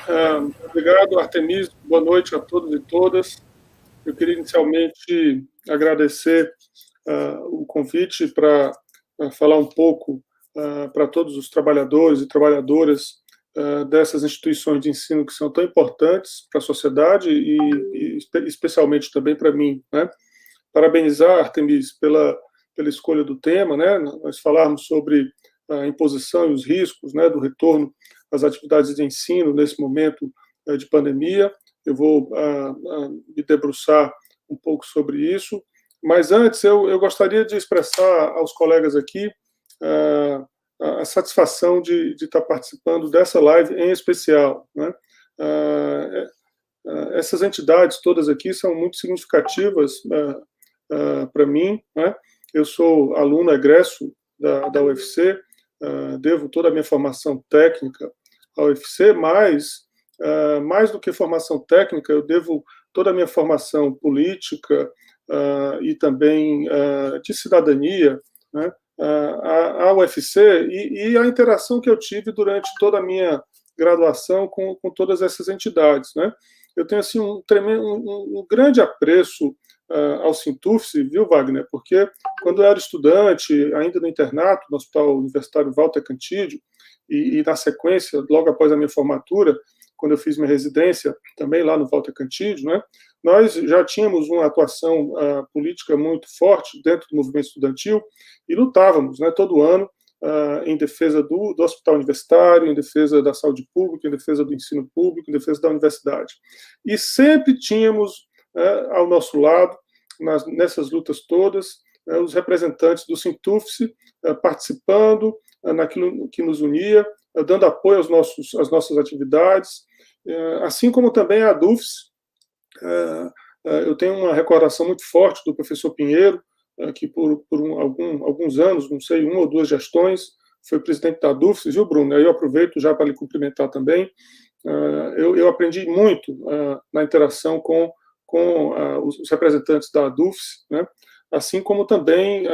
Obrigado, Artemis. Boa noite a todos e todas. Eu queria inicialmente agradecer o convite para falar um pouco para todos os trabalhadores e trabalhadoras dessas instituições de ensino que são tão importantes para a sociedade e especialmente também para mim, né? Parabenizar, Artemis, pela escolha do tema, né? Nós falarmos sobre a imposição e os riscos, né, do retorno às atividades de ensino nesse momento de pandemia. Eu vou me debruçar um pouco sobre isso, mas antes eu gostaria de expressar aos colegas aqui a satisfação de estar participando dessa live em especial, né? Essas entidades todas aqui são muito significativas para mim, né? Eu sou aluno egresso da UFC, devo toda a minha formação técnica à UFC, mas mais do que formação técnica, eu devo toda a minha formação política e também de cidadania, né, à UFC e a interação que eu tive durante toda a minha graduação com todas essas entidades, né? Eu tenho assim um grande apreço ao Sintufse, viu, Wagner? Porque quando eu era estudante, ainda no internato, no Hospital Universitário Walter Cantídio, e na sequência, logo após a minha formatura, quando eu fiz minha residência também lá no Walter Cantídio, né, nós já tínhamos uma atuação política muito forte dentro do movimento estudantil e lutávamos, né, todo ano em defesa do hospital universitário, em defesa da saúde pública, em defesa do ensino público, em defesa da universidade. E sempre tínhamos ao nosso lado, nessas lutas todas, os representantes do Sintufse participando naquilo que nos unia, dando apoio às nossas atividades, assim como também a DUFS. Eu tenho uma recordação muito forte do professor Pinheiro, que por alguns anos, não sei, 1 ou 2 gestões, foi presidente da DUFS, viu, Bruno? Aí eu aproveito já para lhe cumprimentar também. Eu aprendi muito na interação com os representantes da DUFS, né? Assim como também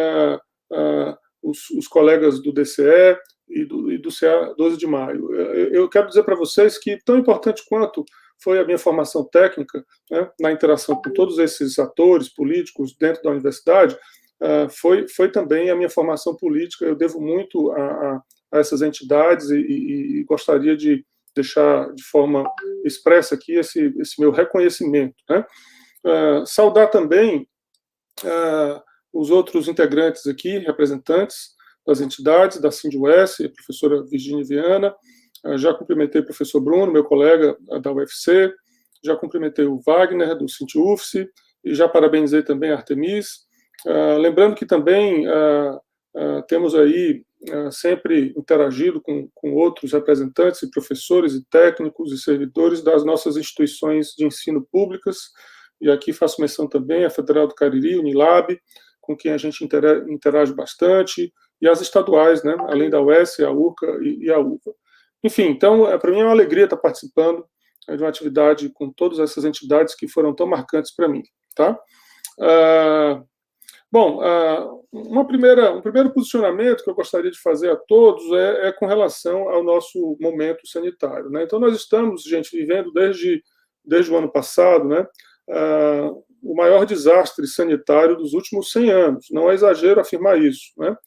os colegas do DCE e do CA 12 de Maio. Eu quero dizer para vocês que, tão importante quanto foi a minha formação técnica, né, na interação com todos esses atores políticos dentro da universidade, foi também a minha formação política. Eu devo muito a essas entidades e gostaria de deixar de forma expressa aqui esse meu reconhecimento, né? Saudar também os outros integrantes aqui, representantes das entidades, da SIND-US, a professora Virginia Viana, já cumprimentei o professor Bruno, meu colega da UFC, já cumprimentei o Wagner, do SINT-UFSE, e já parabenizei também a Artemis. Lembrando que também temos aí sempre interagido com outros representantes e professores e técnicos e servidores das nossas instituições de ensino públicas, e aqui faço menção também à Federal do Cariri, Unilab, com quem a gente interage bastante, e as estaduais, né, além da UES, a URCA e a UVA. Enfim, então, para mim é uma alegria estar participando de uma atividade com todas essas entidades que foram tão marcantes para mim. Tá? Bom, um primeiro posicionamento que eu gostaria de fazer a todos é com relação ao nosso momento sanitário, né? Então, nós estamos, gente, vivendo desde o ano passado, né, o maior desastre sanitário dos últimos 100 anos. Não é exagero afirmar isso, né?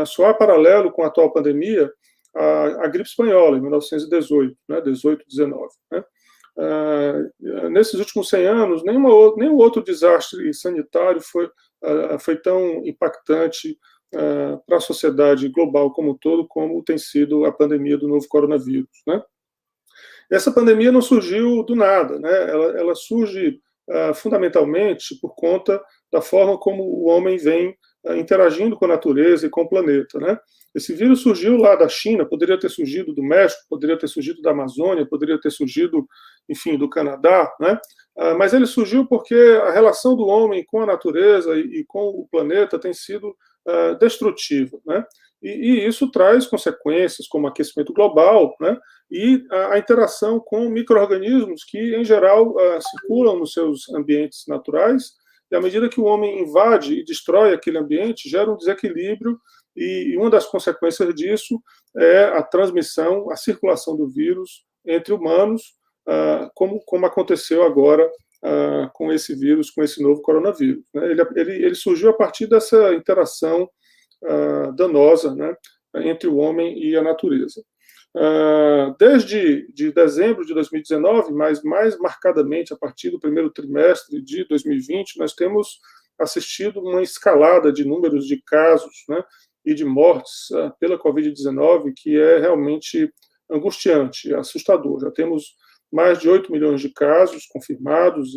Só há paralelo com a atual pandemia a gripe espanhola, em 1918, né, 18, 19. Né? Nesses últimos 100 anos, nenhum outro desastre sanitário foi tão impactante para a sociedade global como um todo, como tem sido a pandemia do novo coronavírus. Né? Essa pandemia não surgiu do nada, né? Ela surge fundamentalmente por conta da forma como o homem vem interagindo com a natureza e com o planeta, né? Esse vírus surgiu lá da China, poderia ter surgido do México, poderia ter surgido da Amazônia, poderia ter surgido, enfim, do Canadá, né? Mas ele surgiu porque a relação do homem com a natureza e com o planeta tem sido destrutiva, né? E isso traz consequências como aquecimento global, né? E a interação com micro-organismos que, em geral, circulam nos seus ambientes naturais, e à medida que o homem invade e destrói aquele ambiente, gera um desequilíbrio, e uma das consequências disso é a transmissão, a circulação do vírus entre humanos, como aconteceu agora com esse vírus, com esse novo coronavírus. Né? Ele surgiu a partir dessa interação danosa, né, entre o homem e a natureza. Desde dezembro de 2019, mas mais marcadamente a partir do primeiro trimestre de 2020, nós temos assistido uma escalada de números de casos, né, e de mortes pela Covid-19 que é realmente angustiante, assustador. Já temos mais de 8 milhões de casos confirmados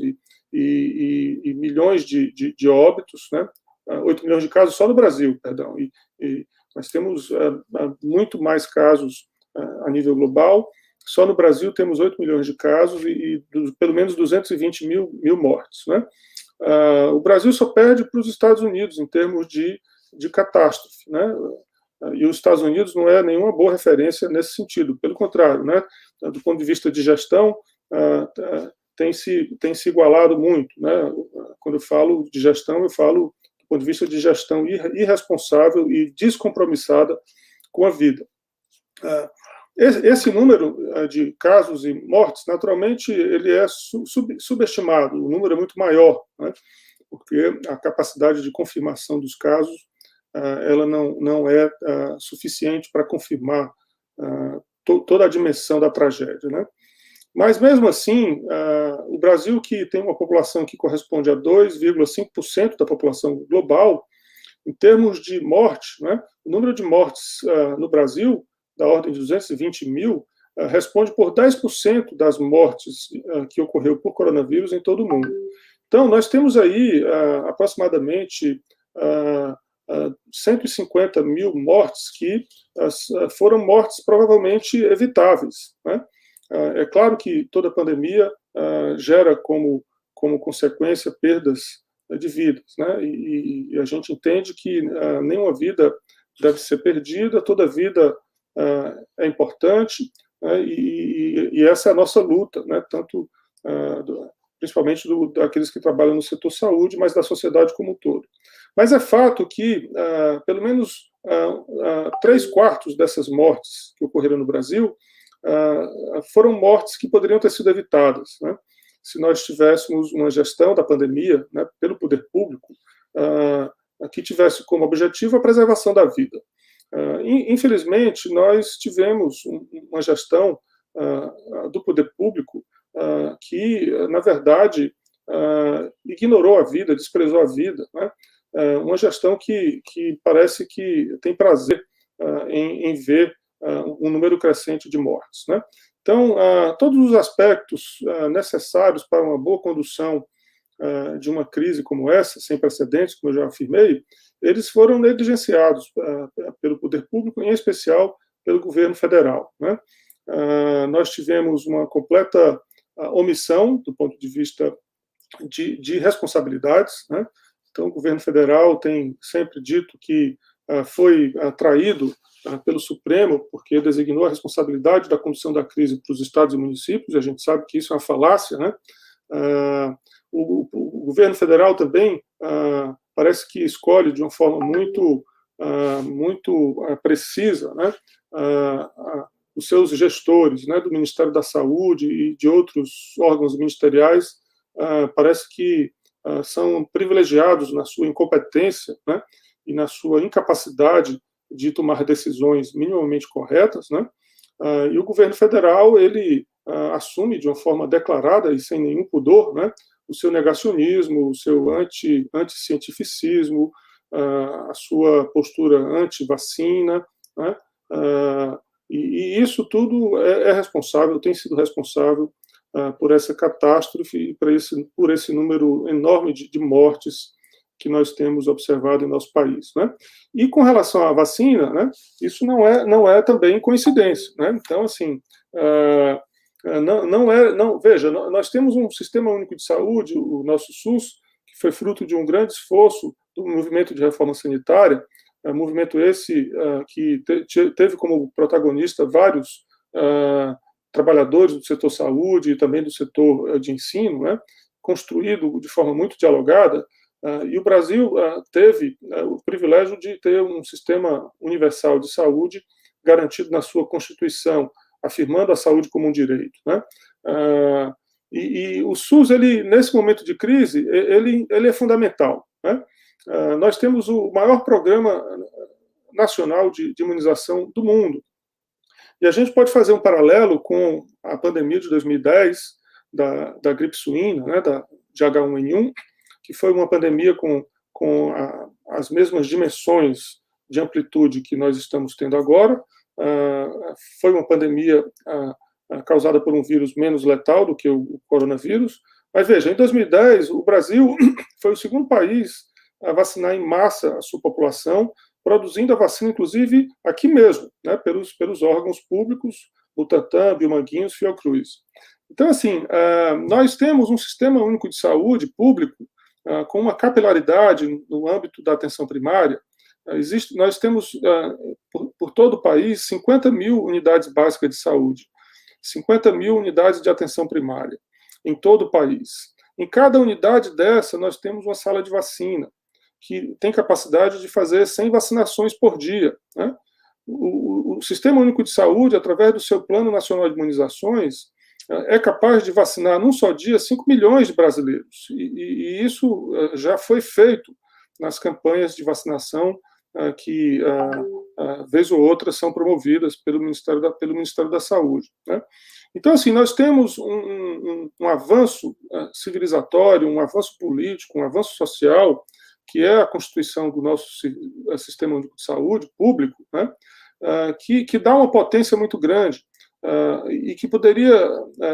e milhões de óbitos, né? 8 milhões de casos só no Brasil, perdão, nós temos muito mais casos a nível global. Só no Brasil temos 8 milhões de casos e pelo menos 220 mil mortes, né? O Brasil só perde para os Estados Unidos em termos de catástrofe, né? E os Estados Unidos não é nenhuma boa referência nesse sentido, pelo contrário, né? Do ponto de vista de gestão, tem se igualado muito, né? Quando eu falo de gestão, eu falo do ponto de vista de gestão irresponsável e descompromissada com a vida. Esse número de casos e mortes, naturalmente, ele é subestimado, o número é muito maior, né? Porque a capacidade de confirmação dos casos ela não é suficiente para confirmar toda a dimensão da tragédia, né? Mas, mesmo assim, o Brasil, que tem uma população que corresponde a 2,5% da população global, em termos de morte, né, o número de mortes no Brasil, da ordem de 220 mil, responde por 10% das mortes que ocorreu por coronavírus em todo o mundo. Então, nós temos aí aproximadamente 150 mil mortes que foram mortes provavelmente evitáveis, né? É claro que toda pandemia gera como consequência perdas de vidas, né? E a gente entende que nenhuma vida deve ser perdida, toda vida é importante, né? E essa é a nossa luta, né? Tanto principalmente daqueles que trabalham no setor saúde, mas da sociedade como um todo. Mas é fato que pelo menos 3/4 dessas mortes que ocorreram no Brasil foram mortes que poderiam ter sido evitadas, né? Se nós tivéssemos uma gestão da pandemia, né, pelo poder público, que tivesse como objetivo a preservação da vida. Infelizmente, nós tivemos uma gestão do poder público que, na verdade, ignorou a vida, desprezou a vida, né? Uma gestão que parece que tem prazer em ver um número crescente de mortes, né? Então, todos os aspectos necessários para uma boa condução de uma crise como essa, sem precedentes, como eu já afirmei, eles foram negligenciados pelo poder público, em especial pelo governo federal, né? Nós tivemos uma completa omissão do ponto de vista de responsabilidades, né? Então, o governo federal tem sempre dito que foi traído pelo Supremo, porque designou a responsabilidade da condução da crise para os estados e municípios, e a gente sabe que isso é uma falácia, né? O governo federal também parece que escolhe de uma forma muito precisa, né, os seus gestores, né, do Ministério da Saúde e de outros órgãos ministeriais, parece que são privilegiados na sua incompetência, né, e na sua incapacidade de tomar decisões minimamente corretas, né? E o governo federal ele assume de uma forma declarada e sem nenhum pudor, né, o seu negacionismo, o seu anticientificismo, a sua postura anti-vacina, né? E isso tudo é responsável, tem sido responsável por essa catástrofe e por esse número enorme de mortes que nós temos observado em nosso país, né? E com relação à vacina, né, isso não é também coincidência, né? Então, assim, veja, nós temos um sistema único de saúde, o nosso SUS, que foi fruto de um grande esforço do movimento de reforma sanitária, movimento esse que teve como protagonista vários trabalhadores do setor saúde e também do setor de ensino, né, construído de forma muito dialogada. E o Brasil teve o privilégio de ter um sistema universal de saúde garantido na sua Constituição, afirmando a saúde como um direito, né? E o SUS, ele, nesse momento de crise, ele é fundamental, né? Nós temos o maior programa nacional de imunização do mundo. E a gente pode fazer um paralelo com a pandemia de 2010, da gripe suína, né, de H1N1, que foi uma pandemia com as mesmas dimensões de amplitude que nós estamos tendo agora. Foi uma pandemia causada por um vírus menos letal do que o coronavírus. Mas veja, em 2010, o Brasil foi o segundo país a vacinar em massa a sua população, produzindo a vacina, inclusive, aqui mesmo, né, pelos órgãos públicos, Butantan, Biomanguinhos, Fiocruz. Então, assim, nós temos um sistema único de saúde público com uma capilaridade no âmbito da atenção primária. Nós temos, por todo o país, 50 mil unidades básicas de saúde, 50 mil unidades de atenção primária, em todo o país. Em cada unidade dessa, nós temos uma sala de vacina, que tem capacidade de fazer 100 vacinações por dia, né? O Sistema Único de Saúde, através do seu Plano Nacional de Imunizações, é capaz de vacinar num só dia 5 milhões de brasileiros. E isso já foi feito nas campanhas de vacinação que, vez ou outra, são promovidas pelo Ministério da Saúde, né? Então, assim, nós temos um avanço civilizatório, um avanço político, um avanço social, que é a constituição do nosso Sistema Único de Saúde público, né, que dá uma potência muito grande e que poderia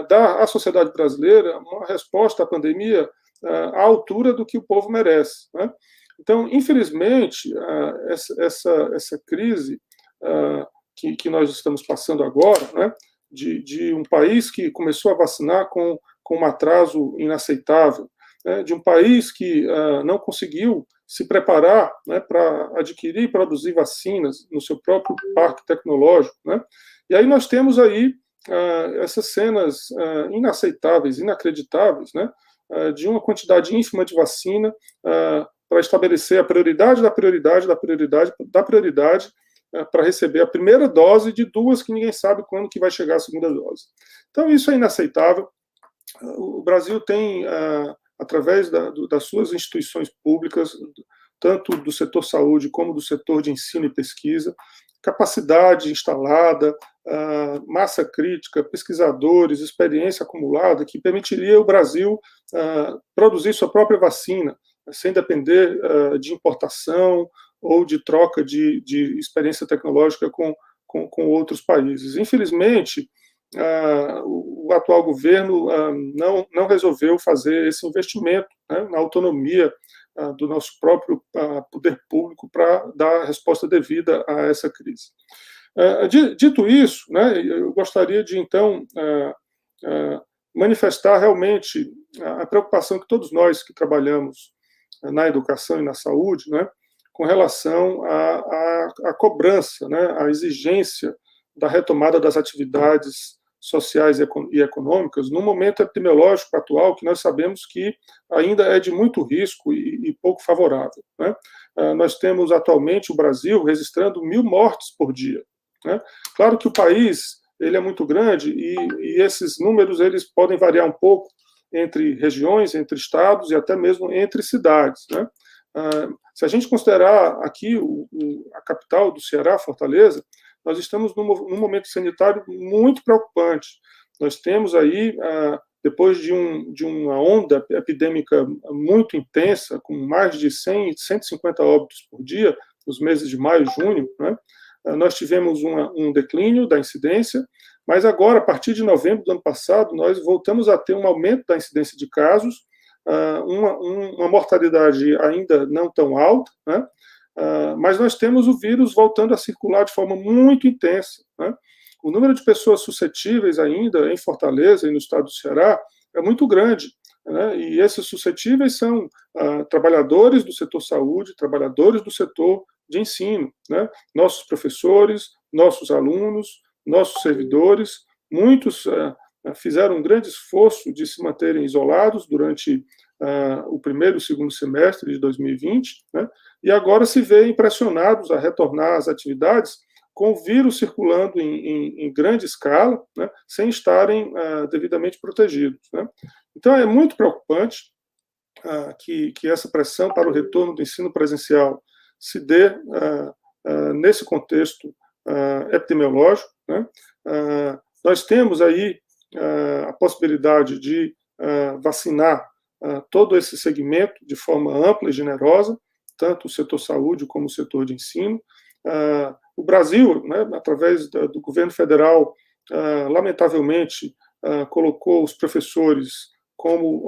dar à sociedade brasileira uma resposta à pandemia à altura do que o povo merece, né? Então, infelizmente, essa crise que nós estamos passando agora, né, de um país que começou a vacinar com um atraso inaceitável, né, de um país que não conseguiu se preparar, né, para adquirir e produzir vacinas no seu próprio parque tecnológico, né? E aí nós temos aí essas cenas inaceitáveis, inacreditáveis, né, de uma quantidade ínfima de vacina para estabelecer a prioridade da prioridade da prioridade da prioridade para receber a primeira dose de duas que ninguém sabe quando que vai chegar a segunda dose. Então isso é inaceitável. O Brasil tem através das suas instituições públicas, tanto do setor saúde como do setor de ensino e pesquisa, capacidade instalada, massa crítica, pesquisadores, experiência acumulada, que permitiria o Brasil produzir sua própria vacina, sem depender de importação ou de troca de experiência tecnológica com outros países. Infelizmente, o atual governo não resolveu fazer esse investimento, né, na autonomia do nosso próprio poder público para dar a resposta devida a essa crise. Dito isso, né, eu gostaria de, então, manifestar realmente a preocupação que todos nós que trabalhamos na educação e na saúde, né, com relação à cobrança, né, à exigência da retomada das atividades sociais e econômicas, no momento epidemiológico atual, que nós sabemos que ainda é de muito risco e pouco favorável, né? Nós temos atualmente o Brasil registrando 1.000 mortes por dia, né? Claro que o país ele é muito grande e esses números eles podem variar um pouco entre regiões, entre estados e até mesmo entre cidades, né? Se a gente considerar aqui a capital do Ceará, Fortaleza, nós estamos num momento sanitário muito preocupante. Nós temos aí, depois de uma onda epidêmica muito intensa, com mais de 100, 150 óbitos por dia, nos meses de maio e junho, né, nós tivemos um declínio da incidência, mas agora, a partir de novembro do ano passado, nós voltamos a ter um aumento da incidência de casos, uma mortalidade ainda não tão alta, né? Mas nós temos o vírus voltando a circular de forma muito intensa, né? O número de pessoas suscetíveis ainda em Fortaleza e no estado do Ceará é muito grande, né? E esses suscetíveis são trabalhadores do setor saúde, trabalhadores do setor de ensino, né? Nossos professores, nossos alunos, nossos servidores, muitos fizeram um grande esforço de se manterem isolados durante o primeiro e segundo semestre de 2020, né? E agora se veem pressionados a retornar às atividades com o vírus circulando em grande escala, né, sem estarem devidamente protegidos, né? Então, é muito preocupante que essa pressão para o retorno do ensino presencial se dê nesse contexto epidemiológico, né? Nós temos aí a possibilidade de vacinar todo esse segmento de forma ampla e generosa, tanto o setor saúde como o setor de ensino. O Brasil, né, através do governo federal, lamentavelmente, colocou os professores como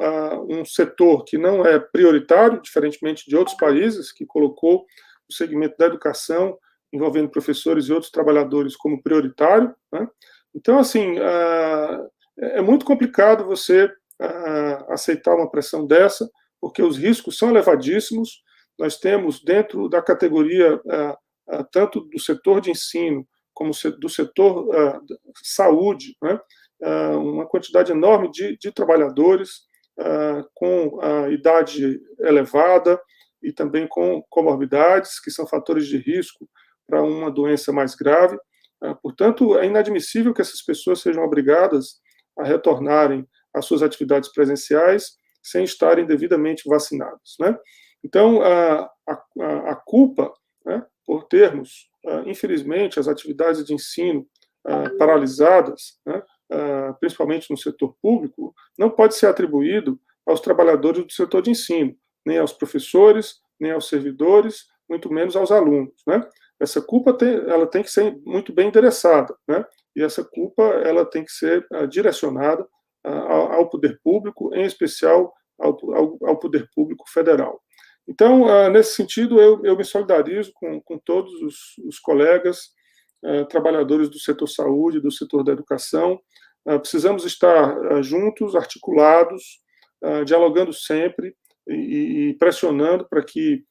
um setor que não é prioritário, diferentemente de outros países, que colocou o segmento da educação, envolvendo professores e outros trabalhadores, como prioritário, né? Então, assim, é muito complicado você aceitar uma pressão dessa, porque os riscos são elevadíssimos. Nós temos dentro da categoria tanto do setor de ensino como do setor saúde, né, uma quantidade enorme de trabalhadores com idade elevada e também com comorbidades, que são fatores de risco para uma doença mais grave. Portanto, é inadmissível que essas pessoas sejam obrigadas a retornarem às suas atividades presenciais sem estarem devidamente vacinados, né? Então, a culpa, né, por termos, infelizmente, as atividades de ensino paralisadas, né, principalmente no setor público, não pode ser atribuído aos trabalhadores do setor de ensino, nem aos professores, nem aos servidores, muito menos aos alunos, né? Essa culpa ela tem que ser muito bem endereçada, né? E essa culpa ela tem que ser direcionada ao poder público, em especial ao poder público federal. Então, nesse sentido, eu me solidarizo com todos os colegas trabalhadores do setor saúde, do setor da educação. Precisamos estar juntos, articulados, dialogando sempre e pressionando para que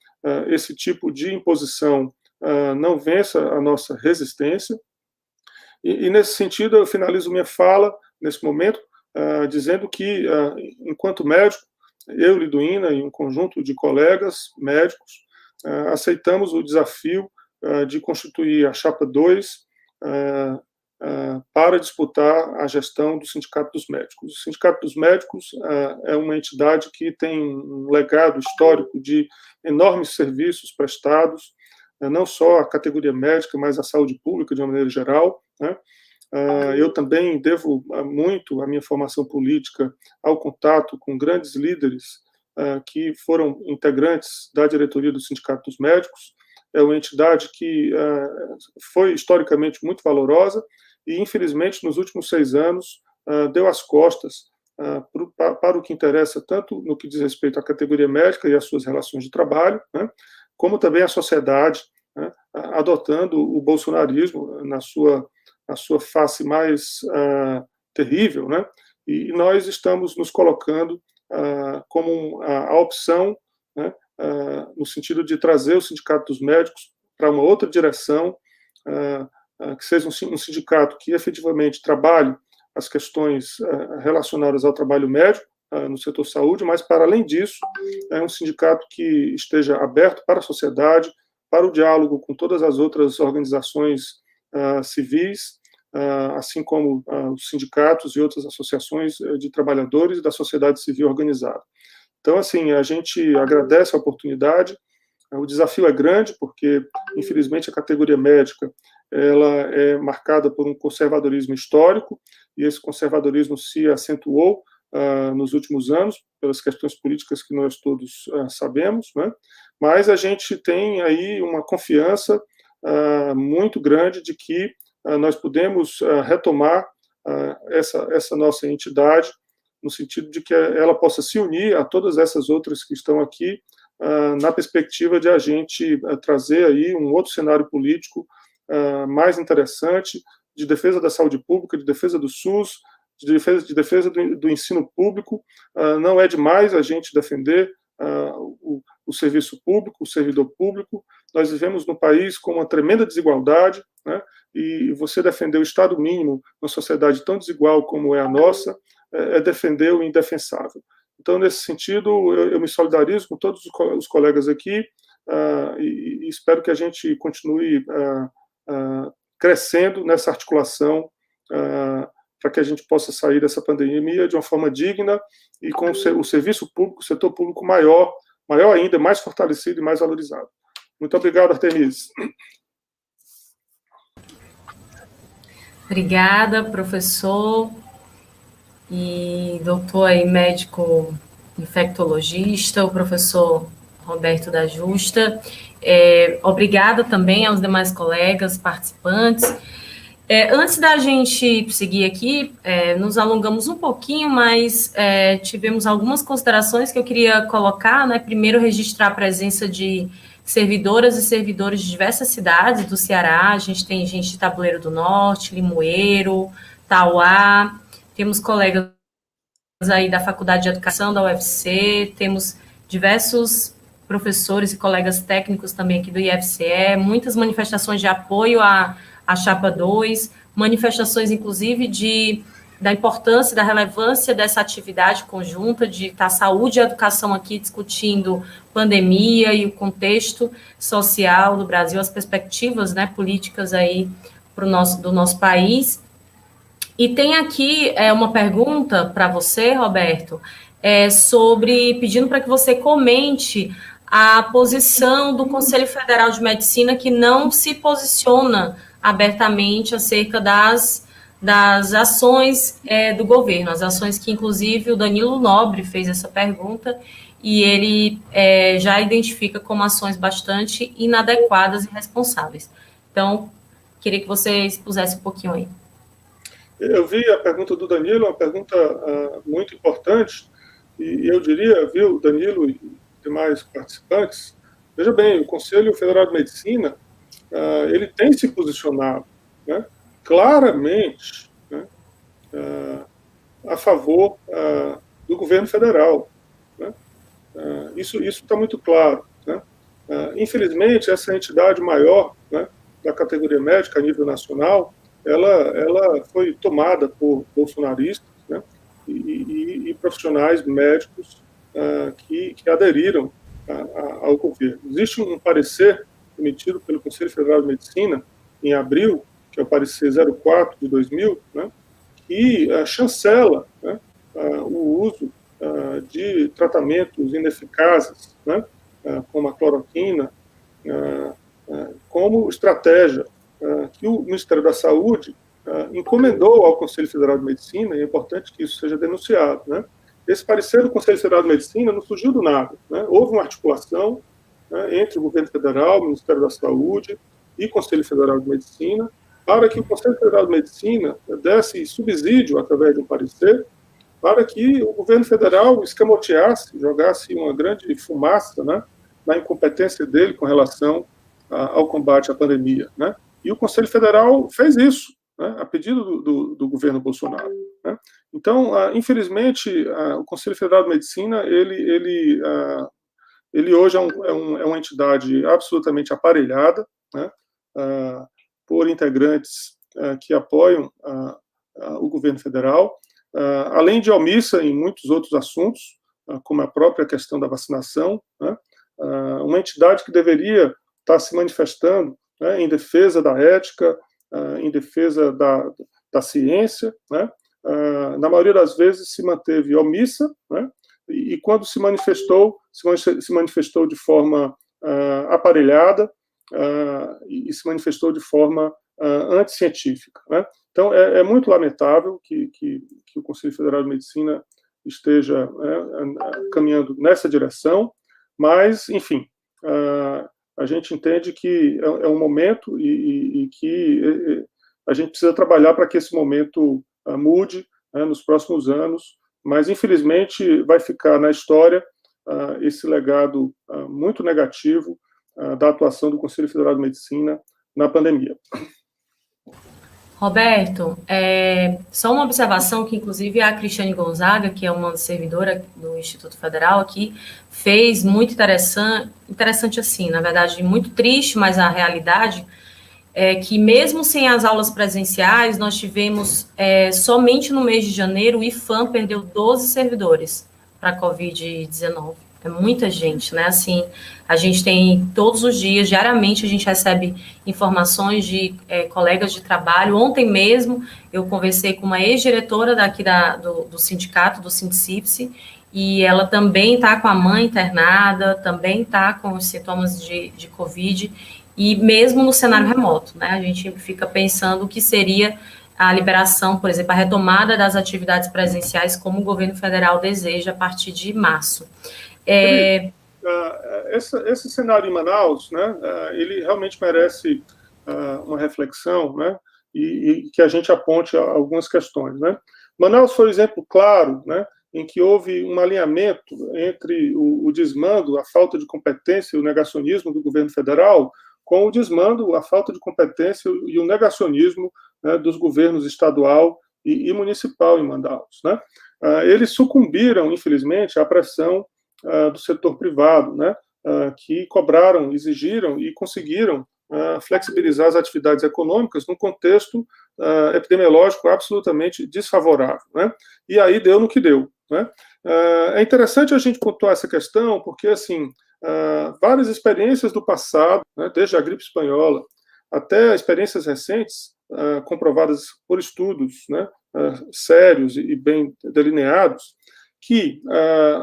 esse tipo de imposição não vença a nossa resistência. E nesse sentido, eu finalizo minha fala, nesse momento, dizendo que, enquanto médico, eu, Liduína, e um conjunto de colegas médicos, aceitamos o desafio de constituir a Chapa 2 para disputar a gestão do Sindicato dos Médicos. O Sindicato dos Médicos é uma entidade que tem um legado histórico de enormes serviços prestados, não só a categoria médica, mas a saúde pública de uma maneira geral, né? Eu também devo muito a minha formação política ao contato com grandes líderes que foram integrantes da diretoria do Sindicato dos Médicos. É uma entidade que foi historicamente muito valorosa e, infelizmente, nos últimos 6 anos, deu as costas para o que interessa, tanto no que diz respeito à categoria médica e às suas relações de trabalho, né, como também a sociedade, né, adotando o bolsonarismo na sua face mais terrível, né, e nós estamos nos colocando como a opção, né, no sentido de trazer o Sindicato dos Médicos para uma outra direção, que seja um sindicato que efetivamente trabalhe as questões relacionadas ao trabalho médico no setor saúde, mas, para além disso, é um sindicato que esteja aberto para a sociedade, para o diálogo com todas as outras organizações civis, assim como os sindicatos e outras associações de trabalhadores da sociedade civil organizada. Então, assim, a gente agradece a oportunidade. O desafio é grande, porque, infelizmente, a categoria médica ela é marcada por um conservadorismo histórico, e esse conservadorismo se acentuou nos últimos anos, pelas questões políticas que nós todos sabemos, né? Mas a gente tem aí uma confiança muito grande de que nós podemos retomar essa nossa entidade, no sentido de que ela possa se unir a todas essas outras que estão aqui, na perspectiva de a gente trazer aí um outro cenário político mais interessante, de defesa da saúde pública, de defesa do SUS, de defesa do ensino público. Não é demais a gente defender o serviço público, o servidor público. Nós vivemos num país com uma tremenda desigualdade, né? E você defender o Estado mínimo numa sociedade tão desigual como é a nossa é defender o indefensável. Então, nesse sentido, eu me solidarizo com todos os colegas aqui e espero que a gente continue crescendo nessa articulação para que a gente possa sair dessa pandemia de uma forma digna e com o serviço público, o setor público maior ainda, mais fortalecido e mais valorizado. Muito obrigado, Artemis. Obrigada, professor e doutor aí, médico infectologista, o professor Roberto da Justa. Obrigada também aos demais colegas participantes. Antes da gente seguir aqui, nos alongamos um pouquinho, mas tivemos algumas considerações que eu queria colocar, né? Primeiro, registrar a presença de servidoras e servidores de diversas cidades do Ceará. A gente tem gente de Tabuleiro do Norte, Limoeiro, Tauá, temos colegas aí da Faculdade de Educação da UFC, temos diversos professores e colegas técnicos também aqui do IFCE, muitas manifestações de apoio à Chapa 2, manifestações, inclusive, da importância, da relevância dessa atividade conjunta, de estar saúde e educação aqui discutindo pandemia e o contexto social do Brasil, as perspectivas, né, políticas aí do nosso país. E tem aqui uma pergunta para você, Roberto, pedindo para que você comente a posição do Conselho Federal de Medicina, que não se posiciona abertamente acerca das ações do governo, as ações que, inclusive, o Danilo Nobre fez essa pergunta, e ele já identifica como ações bastante inadequadas e irresponsáveis. Então, queria que você expusesse um pouquinho aí. Eu vi a pergunta do Danilo, uma pergunta muito importante, e eu diria, viu, Danilo e demais participantes, veja bem, o Conselho Federal de Medicina, ele tem se posicionado, né, claramente, né, a favor do governo federal, né? Isso está muito claro, né? Infelizmente, essa entidade maior, né, da categoria médica a nível nacional, ela foi tomada por bolsonaristas, né, e profissionais médicos que aderiram ao governo. Existe um parecer emitido pelo Conselho Federal de Medicina em abril, que é o parecer 04 de 2000, né, que chancela, né, o uso de tratamentos ineficazes, né, como a cloroquina, como estratégia que o Ministério da Saúde encomendou ao Conselho Federal de Medicina, e é importante que isso seja denunciado, né? Esse parecer do Conselho Federal de Medicina não surgiu do nada, né? Houve uma articulação, né, entre o governo federal, o Ministério da Saúde e o Conselho Federal de Medicina, para que o Conselho Federal de Medicina desse subsídio, através de um parecer, para que o governo federal escamoteasse, jogasse uma grande fumaça, né, na incompetência dele com relação ao combate à pandemia, né? E o Conselho Federal fez isso, né, a pedido do governo Bolsonaro, né? Então, infelizmente, o Conselho Federal de Medicina, ele hoje é uma entidade absolutamente aparelhada, né, por integrantes que apoiam o governo federal, além de omissa em muitos outros assuntos, como a própria questão da vacinação, né, uma entidade que deveria estar se manifestando, né, em defesa da ética, em defesa da ciência, né, na maioria das vezes se manteve omissa, né, e quando se manifestou de forma aparelhada e se manifestou de forma anticientífica, né? Então, é muito lamentável que o Conselho Federal de Medicina esteja caminhando nessa direção, mas, enfim, a gente entende que é um momento e que a gente precisa trabalhar para que esse momento mude, né, nos próximos anos, mas, infelizmente, vai ficar na história esse legado muito negativo da atuação do Conselho Federal de Medicina na pandemia. Roberto, só uma observação que, inclusive, a Cristiane Gonzaga, que é uma servidora do Instituto Federal aqui, fez muito interessante assim, na verdade, muito triste, mas a realidade é que mesmo sem as aulas presenciais, nós tivemos, somente no mês de janeiro, o IFAM perdeu 12 servidores para a Covid-19. É muita gente, né? Assim, a gente tem todos os dias, diariamente, a gente recebe informações de colegas de trabalho. Ontem mesmo, eu conversei com uma ex-diretora daqui do sindicato, do Sindicipse, e ela também está com a mãe internada, também está com os sintomas de Covid, e mesmo no cenário remoto, né? A gente fica pensando o que seria a liberação, por exemplo, a retomada das atividades presenciais, como o governo federal deseja a partir de março. Esse cenário em Manaus, né, ele realmente merece uma reflexão, né, e que a gente aponte algumas questões, né. Manaus foi um exemplo claro, né, em que houve um alinhamento entre o desmando, a falta de competência e o negacionismo do governo federal, com o desmando, a falta de competência e o negacionismo, né, dos governos estadual e municipal em Manaus, né. Eles sucumbiram, infelizmente, à pressão do setor privado, né, que cobraram, exigiram e conseguiram flexibilizar as atividades econômicas num contexto epidemiológico absolutamente desfavorável, né, e aí deu no que deu, né. É interessante a gente pontuar essa questão, porque, assim, várias experiências do passado, né, desde a gripe espanhola até experiências recentes, comprovadas por estudos, né, sérios e bem delineados, que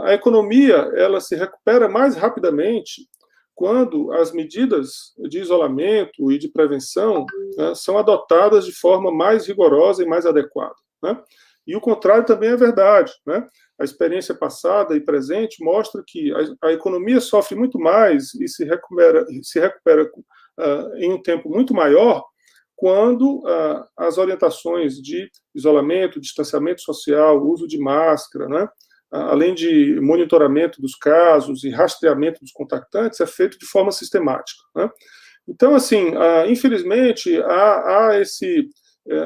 a economia ela se recupera mais rapidamente quando as medidas de isolamento e de prevenção, né, são adotadas de forma mais rigorosa e mais adequada, né? E o contrário também é verdade, né? A experiência passada e presente mostra que a economia sofre muito mais e se recupera em um tempo muito maior quando as orientações de isolamento, distanciamento social, uso de máscara, né, além de monitoramento dos casos e rastreamento dos contactantes, é feito de forma sistemática, né? Então, assim, infelizmente, há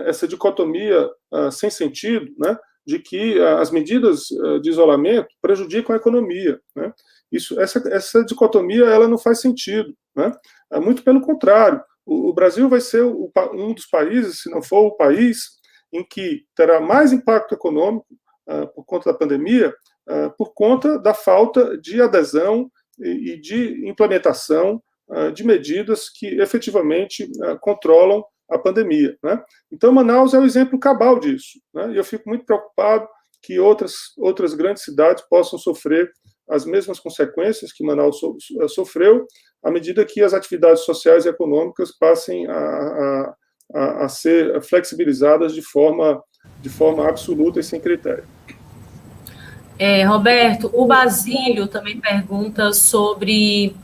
essa dicotomia sem sentido, né, de que as medidas de isolamento prejudicam a economia, né? Essa dicotomia ela não faz sentido, né? Muito pelo contrário, o Brasil vai ser um dos países, se não for o país, em que terá mais impacto econômico por conta da pandemia, por conta da falta de adesão e de implementação de medidas que efetivamente controlam a pandemia, né? Então, Manaus é o exemplo cabal disso, né? E eu fico muito preocupado que outras grandes cidades possam sofrer as mesmas consequências que Manaus sofreu, à medida que as atividades sociais e econômicas passem a ser flexibilizadas de forma absoluta e sem critério. Roberto, o Basílio também pergunta sobre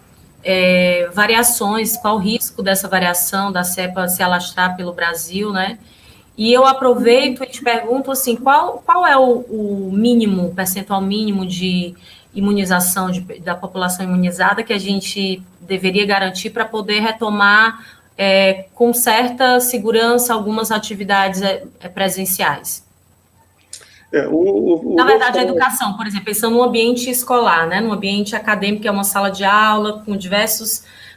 variações, qual o risco dessa variação da cepa se alastrar pelo Brasil, né? E eu aproveito e te pergunto assim, qual é o mínimo, percentual mínimo de imunização da população imunizada que a gente deveria garantir para poder retomar com certa segurança algumas atividades presenciais? Na verdade, a educação, por exemplo, pensando no ambiente escolar, né, no ambiente acadêmico, que é uma sala de aula com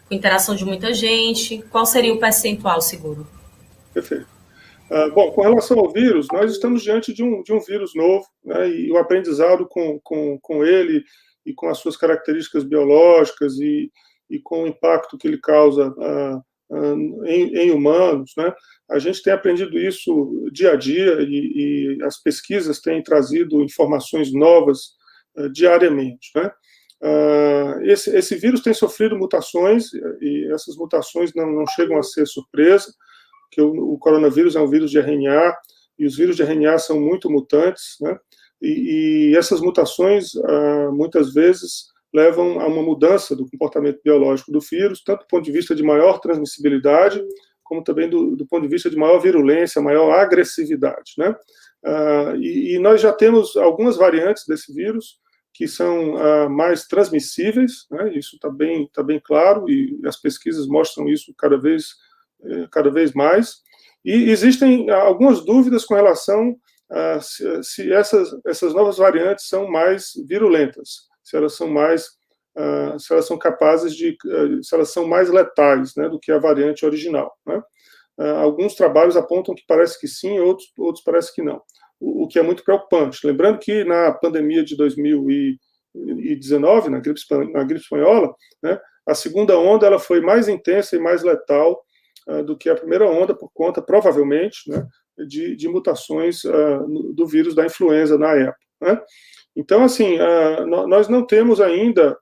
com interação de muita gente, qual seria o percentual seguro? Perfeito. Bom, com relação ao vírus, nós estamos diante de um vírus novo, né, e o aprendizado com ele e com as suas características biológicas e com o impacto que ele causa em humanos, né, a gente tem aprendido isso dia a dia e as pesquisas têm trazido informações novas diariamente, né. Esse vírus tem sofrido mutações e essas mutações não chegam a ser surpresa, que o coronavírus é um vírus de RNA, e os vírus de RNA são muito mutantes, né? E essas mutações, muitas vezes, levam a uma mudança do comportamento biológico do vírus, tanto do ponto de vista de maior transmissibilidade, como também do ponto de vista de maior virulência, maior agressividade, né? E nós já temos algumas variantes desse vírus que são mais transmissíveis, né? Isso está bem claro, e as pesquisas mostram isso cada vez mais, e existem algumas dúvidas com relação a se essas novas variantes são mais virulentas, se elas são capazes se elas são mais letais, né, do que a variante original, né? Alguns trabalhos apontam que parece que sim, outros parece que não, o que é muito preocupante. Lembrando que na pandemia de 2019, na gripe espanhola, né, a segunda onda ela foi mais intensa e mais letal do que a primeira onda, por conta, provavelmente, né, de mutações do vírus da influenza na época, né? Então, assim, nós não temos ainda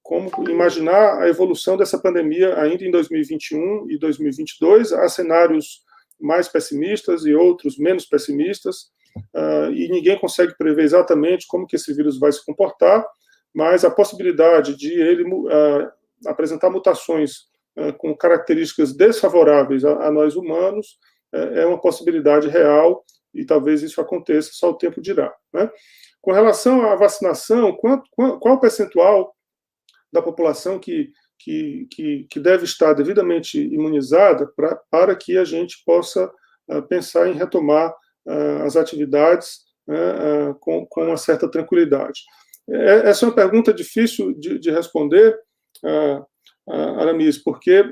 como imaginar a evolução dessa pandemia ainda em 2021 e 2022. Há cenários mais pessimistas e outros menos pessimistas, e ninguém consegue prever exatamente como que esse vírus vai se comportar, mas a possibilidade de ele apresentar mutações com características desfavoráveis a nós humanos é uma possibilidade real, e talvez isso aconteça, só o tempo dirá, né? Com relação à vacinação, qual o percentual da população que deve estar devidamente imunizada para que a gente possa pensar em retomar as atividades, né, com uma certa tranquilidade? Essa é uma pergunta difícil de responder, Aramis, porque,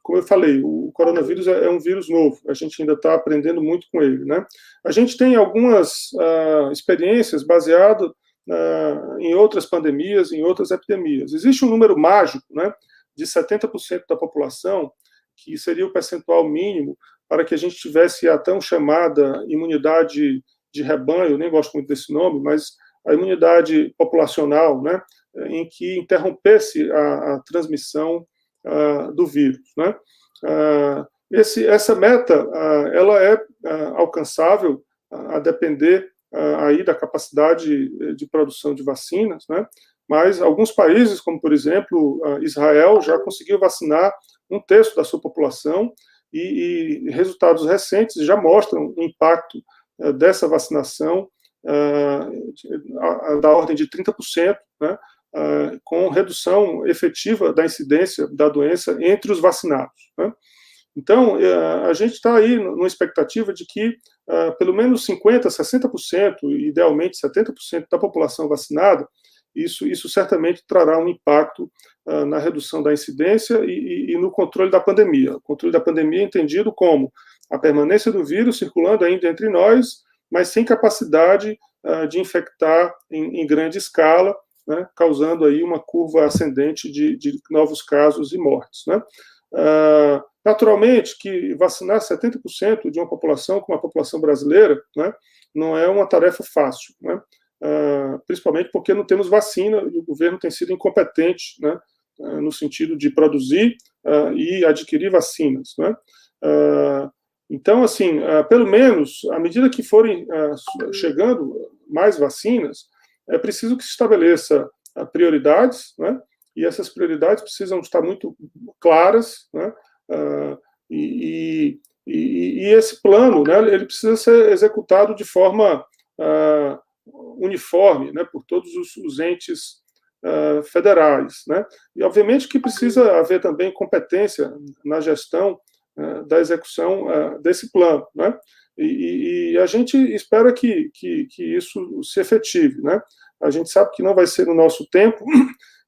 como eu falei, o coronavírus é um vírus novo, a gente ainda está aprendendo muito com ele, né? A gente tem algumas experiências baseadas em outras pandemias, em outras epidemias. Existe um número mágico, né, de 70% da população, que seria o percentual mínimo para que a gente tivesse a tão chamada imunidade de rebanho. Eu nem gosto muito desse nome, mas a imunidade populacional, né, em que interrompesse a transmissão do vírus, né? Essa meta ela é alcançável a depender aí da capacidade de produção de vacinas, né? Mas alguns países, como por exemplo Israel, já conseguiu vacinar 1/3 da sua população, e resultados recentes já mostram o impacto dessa vacinação da ordem de 30%, né, com redução efetiva da incidência da doença entre os vacinados, né? Então, a gente está aí numa expectativa de que pelo menos 50%, 60%, idealmente 70% da população vacinada, isso certamente trará um impacto na redução da incidência e no controle da pandemia. O controle da pandemia é entendido como a permanência do vírus circulando ainda entre nós, mas sem capacidade de infectar em grande escala, né, causando aí uma curva ascendente de novos casos e mortes, né? Naturalmente que vacinar 70% de uma população como a população brasileira, né, não é uma tarefa fácil, né? principalmente porque não temos vacina e o governo tem sido incompetente, né, no sentido de produzir e adquirir vacinas, né? Então, assim, pelo menos, à medida que forem chegando mais vacinas, é preciso que se estabeleça prioridades, né? E essas prioridades precisam estar muito claras, né? E esse plano, né, ele precisa ser executado de forma uniforme, né, por todos os entes federais, né? E obviamente que precisa haver também competência na gestão da execução desse plano, né? E a gente espera que isso se efetive, né? A gente sabe que não vai ser no nosso tempo,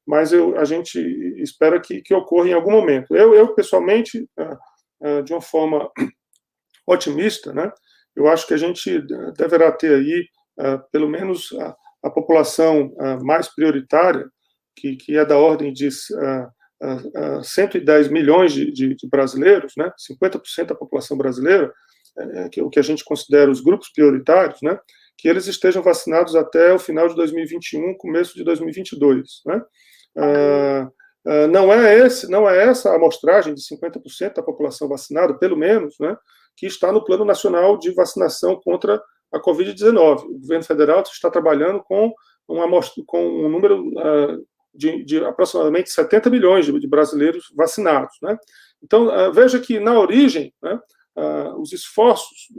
mas a gente espera que ocorra em algum momento. Eu pessoalmente, de uma forma otimista, né? Eu acho que a gente deverá ter aí pelo menos a população mais prioritária, que é da ordem de 110 milhões de brasileiros, né, 50% da população brasileira, o que a gente considera os grupos prioritários, né, que eles estejam vacinados até o final de 2021, começo de 2022. Né. Não é essa a amostragem de 50% da população vacinada, pelo menos, né, que está no Plano Nacional de Vacinação contra a Covid-19. O governo federal está trabalhando com um número de aproximadamente 70 milhões de brasileiros vacinados, né? Então, veja que, na origem, né, os esforços,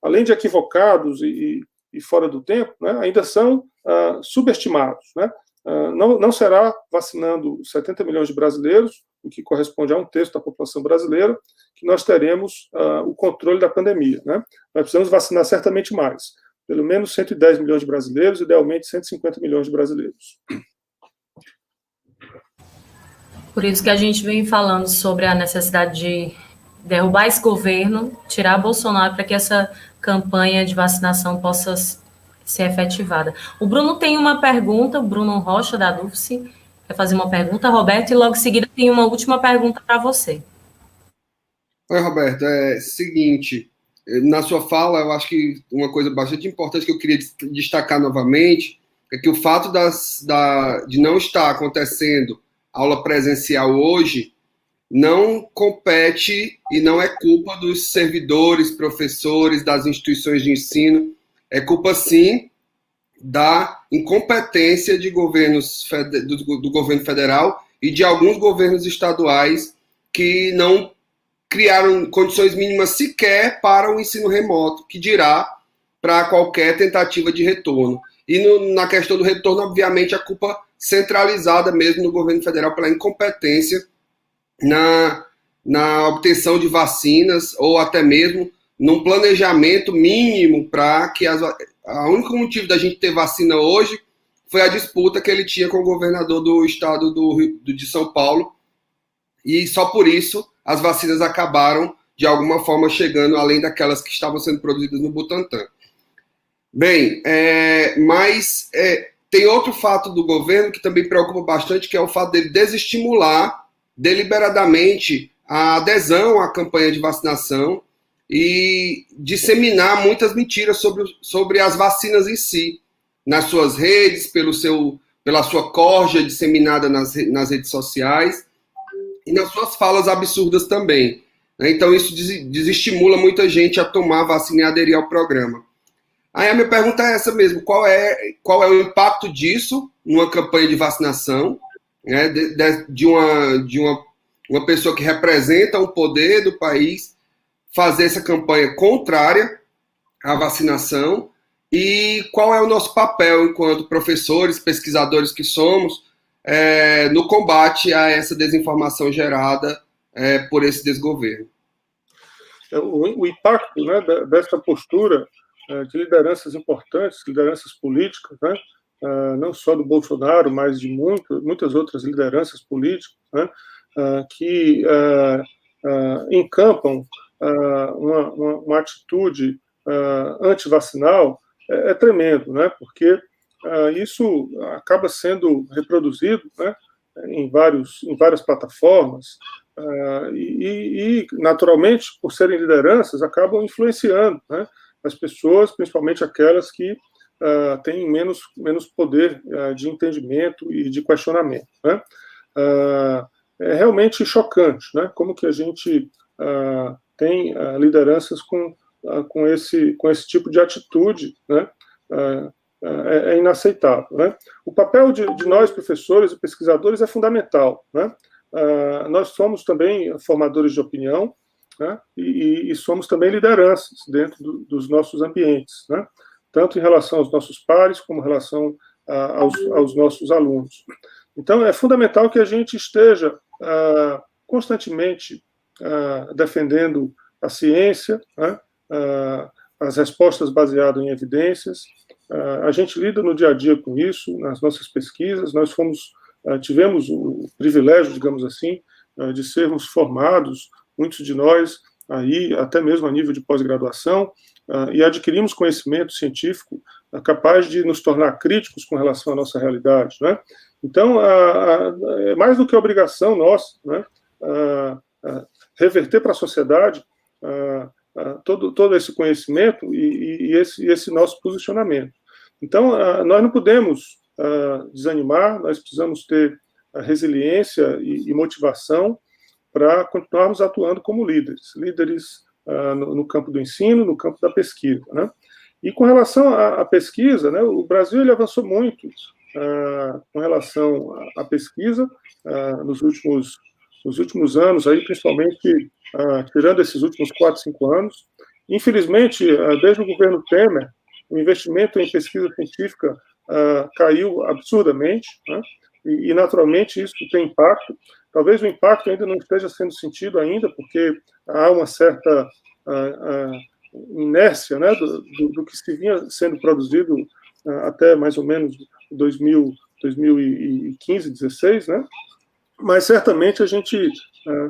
além de equivocados e fora do tempo, né, ainda são subestimados, né? Não será vacinando 70 milhões de brasileiros, o que corresponde a 1/3 da população brasileira, que nós teremos o controle da pandemia, né? Nós precisamos vacinar certamente mais, pelo menos 110 milhões de brasileiros, idealmente 150 milhões de brasileiros. Por isso que a gente vem falando sobre a necessidade de derrubar esse governo, tirar Bolsonaro para que essa campanha de vacinação possa ser efetivada. O Bruno tem uma pergunta, o Bruno Rocha, da DUFSE, quer fazer uma pergunta, Roberto, e logo em seguida tem uma última pergunta para você. Oi, Roberto, seguinte, na sua fala, eu acho que uma coisa bastante importante que eu queria destacar novamente é que o fato de não estar acontecendo aula presencial hoje não compete e não é culpa dos servidores, professores, das instituições de ensino, é culpa, sim, da incompetência de governos do governo federal e de alguns governos estaduais que não criaram condições mínimas sequer para o ensino remoto, que dirá para qualquer tentativa de retorno. E na questão do retorno, obviamente, a culpa centralizada mesmo no governo federal pela incompetência na obtenção de vacinas ou até mesmo num planejamento mínimo para que o único motivo da gente ter vacina hoje foi a disputa que ele tinha com o governador do estado de São Paulo, e só por isso as vacinas acabaram, de alguma forma, chegando além daquelas que estavam sendo produzidas no Butantan. Bem, mas tem outro fato do governo que também preocupa bastante, que é o fato dele desestimular deliberadamente a adesão à campanha de vacinação e disseminar muitas mentiras sobre as vacinas em si, nas suas redes, pela sua corja disseminada nas redes sociais e nas suas falas absurdas também. Então isso desestimula muita gente a tomar a vacina e aderir ao programa. Aí a minha pergunta é essa mesmo, qual é o impacto disso numa campanha de vacinação, né, de uma pessoa que representa o poder do país fazer essa campanha contrária à vacinação, e qual é o nosso papel enquanto professores, pesquisadores que somos, no combate a essa desinformação gerada por esse desgoverno. O impacto, né, dessa postura de lideranças importantes, lideranças políticas, né, não só do Bolsonaro, mas de muitas outras lideranças políticas, né, que encampam uma atitude antivacinal é tremendo, né, porque isso acaba sendo reproduzido, né, em várias plataformas, e, naturalmente, por serem lideranças, acabam influenciando, né, as pessoas, principalmente aquelas que têm menos poder de entendimento e de questionamento, né? É realmente chocante, né? Como que a gente tem lideranças com esse tipo de atitude, né? É inaceitável, né? O papel de nós, professores e pesquisadores, é fundamental, né? Nós somos também formadores de opinião, né? E somos também lideranças dentro dos nossos ambientes, né? Tanto em relação aos nossos pares, como em relação aos nossos alunos. Então, é fundamental que a gente esteja constantemente defendendo a ciência, né? As respostas baseadas em evidências. A gente lida no dia a dia com isso, nas nossas pesquisas. Nós tivemos o privilégio, digamos assim, de sermos formados, muitos de nós, aí, até mesmo a nível de pós-graduação, e adquirimos conhecimento científico capaz de nos tornar críticos com relação à nossa realidade, né? Então, é mais do que obrigação nossa, né? Reverter para a sociedade todo esse conhecimento e esse nosso posicionamento. Então, nós não podemos desanimar, nós precisamos ter resiliência e motivação para continuarmos atuando como líderes no campo do ensino, no campo da pesquisa, né? E com relação à pesquisa, né, o Brasil ele avançou muito com relação à pesquisa nos últimos anos, aí, principalmente tirando esses últimos 4, 5 anos. Infelizmente, desde o governo Temer, o investimento em pesquisa científica caiu absurdamente, né? E, naturalmente, isso tem impacto. Talvez o impacto ainda não esteja sendo sentido ainda, porque há uma certa inércia, né, do que se vinha sendo produzido até mais ou menos 2015, 2016, né? Mas certamente a gente,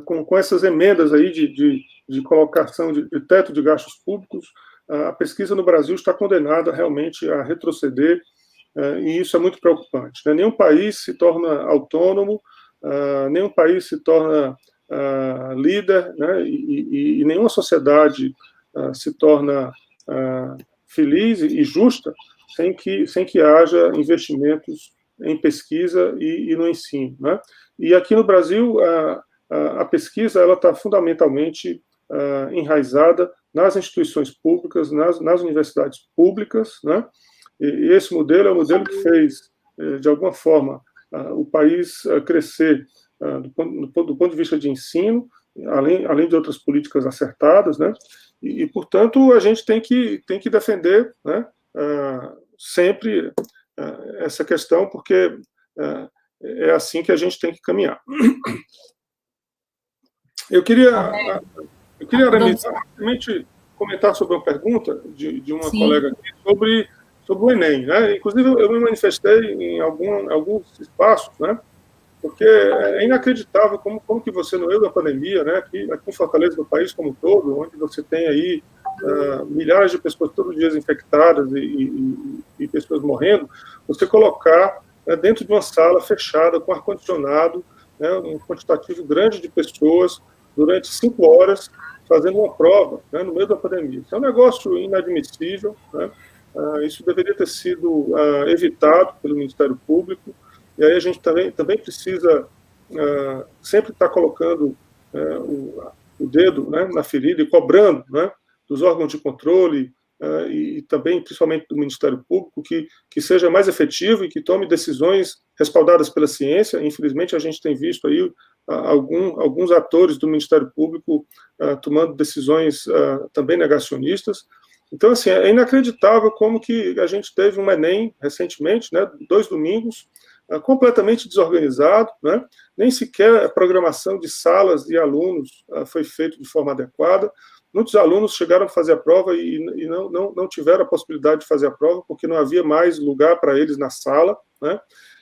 com essas emendas aí de colocação de teto de gastos públicos, a pesquisa no Brasil está condenada realmente a retroceder, e isso é muito preocupante, né? Nenhum país se torna autônomo, nenhum país se torna líder, né? E nenhuma sociedade se torna feliz e justa sem que haja investimentos em pesquisa e no ensino, né? E aqui no Brasil, a pesquisa ela está fundamentalmente enraizada nas instituições públicas, nas universidades públicas, né? E esse modelo é o modelo que fez, de alguma forma, o país crescer do ponto de vista de ensino, além de outras políticas acertadas, né? E portanto, a gente tem que defender, né, sempre essa questão, porque é assim que a gente tem que caminhar. Eu queria rapidamente comentar sobre uma pergunta de uma colega aqui sobre o Enem, né? Inclusive, eu me manifestei em alguns espaços, né? Porque é inacreditável como que você, no meio da pandemia, né, aqui em Fortaleza, no país como um todo, onde você tem aí milhares de pessoas todos os dias infectadas e pessoas morrendo, você colocar dentro de uma sala fechada, com ar-condicionado, né, um quantitativo grande de pessoas, durante 5 horas, fazendo uma prova, né, no meio da pandemia. Isso é um negócio inadmissível, né? Isso deveria ter sido evitado pelo Ministério Público. E aí a gente também precisa sempre estar colocando o dedo, né, na ferida e cobrando, né, dos órgãos de controle e também, principalmente, do Ministério Público, que seja mais efetivo e que tome decisões respaldadas pela ciência. Infelizmente, a gente tem visto aí alguns atores do Ministério Público tomando decisões também negacionistas. Então, assim, é inacreditável como que a gente teve um Enem recentemente, né, 2 domingos, completamente desorganizado, né? Nem sequer a programação de salas e alunos foi feita de forma adequada. Muitos alunos chegaram a fazer a prova e não tiveram a possibilidade de fazer a prova porque não havia mais lugar para eles na sala, né?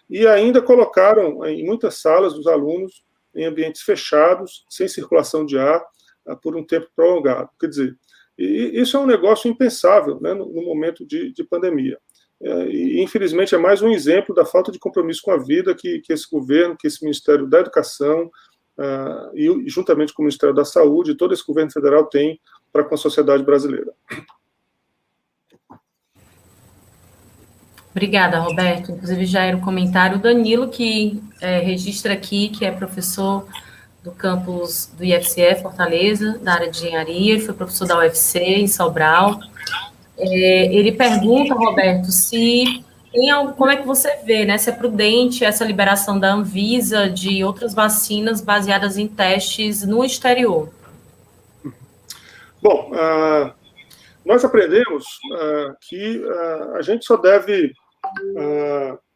E ainda colocaram em muitas salas os alunos em ambientes fechados, sem circulação de ar, por um tempo prolongado. Quer dizer, isso é um negócio impensável, né, no momento de pandemia. E, infelizmente, é mais um exemplo da falta de compromisso com a vida que esse governo, que esse Ministério da Educação, e juntamente com o Ministério da Saúde, todo esse governo federal tem para com a sociedade brasileira. Obrigada, Roberto. Inclusive, já era o comentário. O Danilo, que registra aqui, que é professor do campus do IFCE, Fortaleza, da área de engenharia, foi professor da UFC em Sobral. Ele pergunta, Roberto, se como é que você vê, né, se é prudente essa liberação da Anvisa de outras vacinas baseadas em testes no exterior. Bom, nós aprendemos que a gente só deve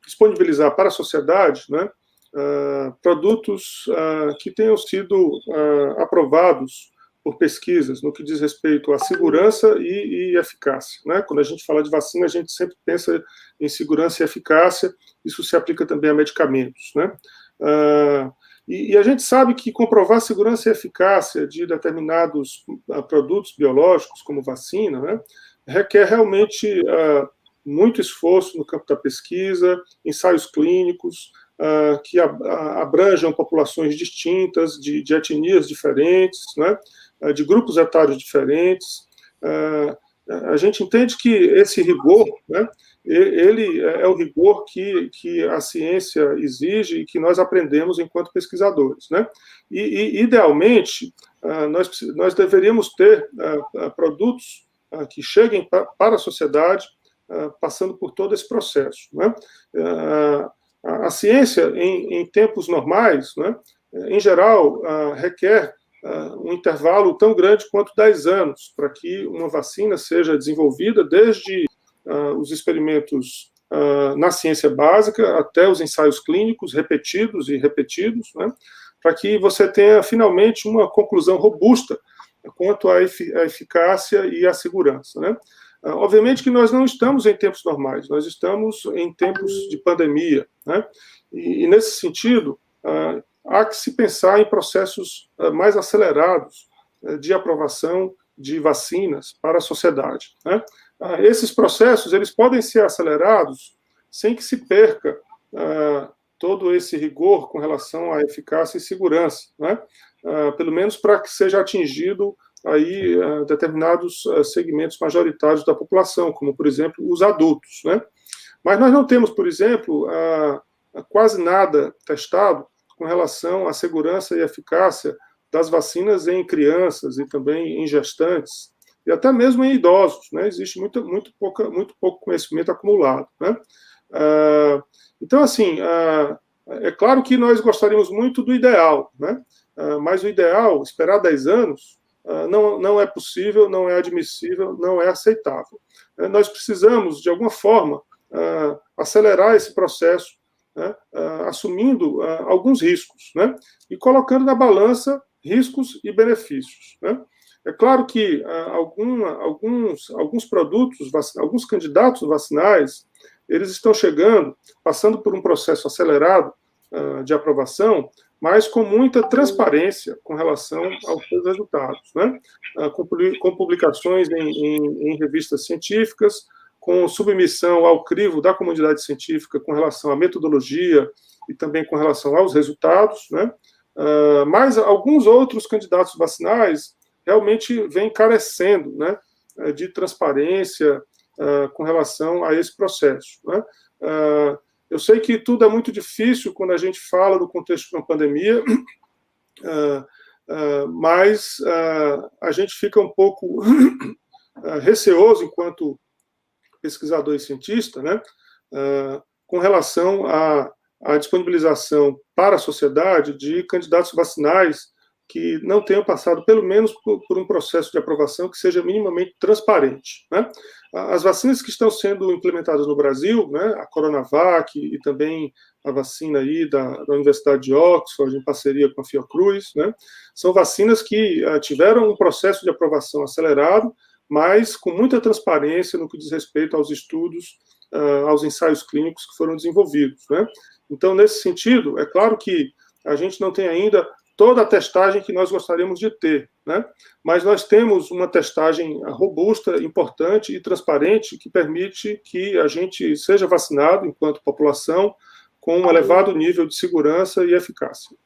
disponibilizar para a sociedade, né, produtos que tenham sido aprovados por pesquisas no que diz respeito à segurança e eficácia, né? Quando a gente fala de vacina, a gente sempre pensa em segurança e eficácia, isso se aplica também a medicamentos, né? E a gente sabe que comprovar segurança e eficácia de determinados produtos biológicos, como vacina, né, requer realmente muito esforço no campo da pesquisa, ensaios clínicos, que abranjam populações distintas, de etnias diferentes, né, de grupos etários diferentes. A gente entende que esse rigor, né, ele é o rigor que a ciência exige e que nós aprendemos enquanto pesquisadores, né? E idealmente, nós deveríamos ter produtos que cheguem para a sociedade passando por todo esse processo, né? A ciência, em tempos normais, né, em geral, requer um intervalo tão grande quanto 10 anos para que uma vacina seja desenvolvida, desde os experimentos na ciência básica até os ensaios clínicos repetidos e repetidos, né, para que você tenha finalmente uma conclusão robusta quanto à eficácia e à segurança, né. Obviamente que nós não estamos em tempos normais, nós estamos em tempos de pandemia, né, e nesse sentido, há que se pensar em processos mais acelerados de aprovação de vacinas para a sociedade, né. Esses processos, eles podem ser acelerados sem que se perca todo esse rigor com relação à eficácia e segurança, né, pelo menos para que seja atingido aí determinados segmentos majoritários da população, como, por exemplo, os adultos, né. Mas nós não temos, por exemplo, quase nada testado com relação à segurança e eficácia das vacinas em crianças e também em gestantes, e até mesmo em idosos, né? Existe muito pouco conhecimento acumulado, né? Então, assim, é claro que nós gostaríamos muito do ideal, né? Mas o ideal, esperar 10 anos, não é possível, não é admissível, não é aceitável. Nós precisamos, de alguma forma, acelerar esse processo, né, assumindo alguns riscos, né, e colocando na balança riscos e benefícios, né. É claro que alguns produtos, alguns candidatos vacinais, eles estão chegando, passando por um processo acelerado de aprovação, mas com muita transparência com relação aos seus resultados, né? Com publicações em revistas científicas, com submissão ao crivo da comunidade científica com relação à metodologia e também com relação aos resultados, né? Mas alguns outros candidatos vacinais realmente vêm carecendo, né, de transparência com relação a esse processo, né? Eu sei que tudo é muito difícil quando a gente fala do contexto de uma pandemia, mas a gente fica um pouco receoso enquanto pesquisador e cientista, né, com relação à disponibilização para a sociedade de candidatos vacinais que não tenham passado, pelo menos, por um processo de aprovação que seja minimamente transparente, né? As vacinas que estão sendo implementadas no Brasil, né, a Coronavac e também a vacina aí da Universidade de Oxford, em parceria com a Fiocruz, né, são vacinas que tiveram um processo de aprovação acelerado, mas com muita transparência no que diz respeito aos estudos, aos ensaios clínicos que foram desenvolvidos, né? Então, nesse sentido, é claro que a gente não tem ainda toda a testagem que nós gostaríamos de ter, né? Mas nós temos uma testagem robusta, importante e transparente que permite que a gente seja vacinado enquanto população com um elevado nível de segurança e eficácia.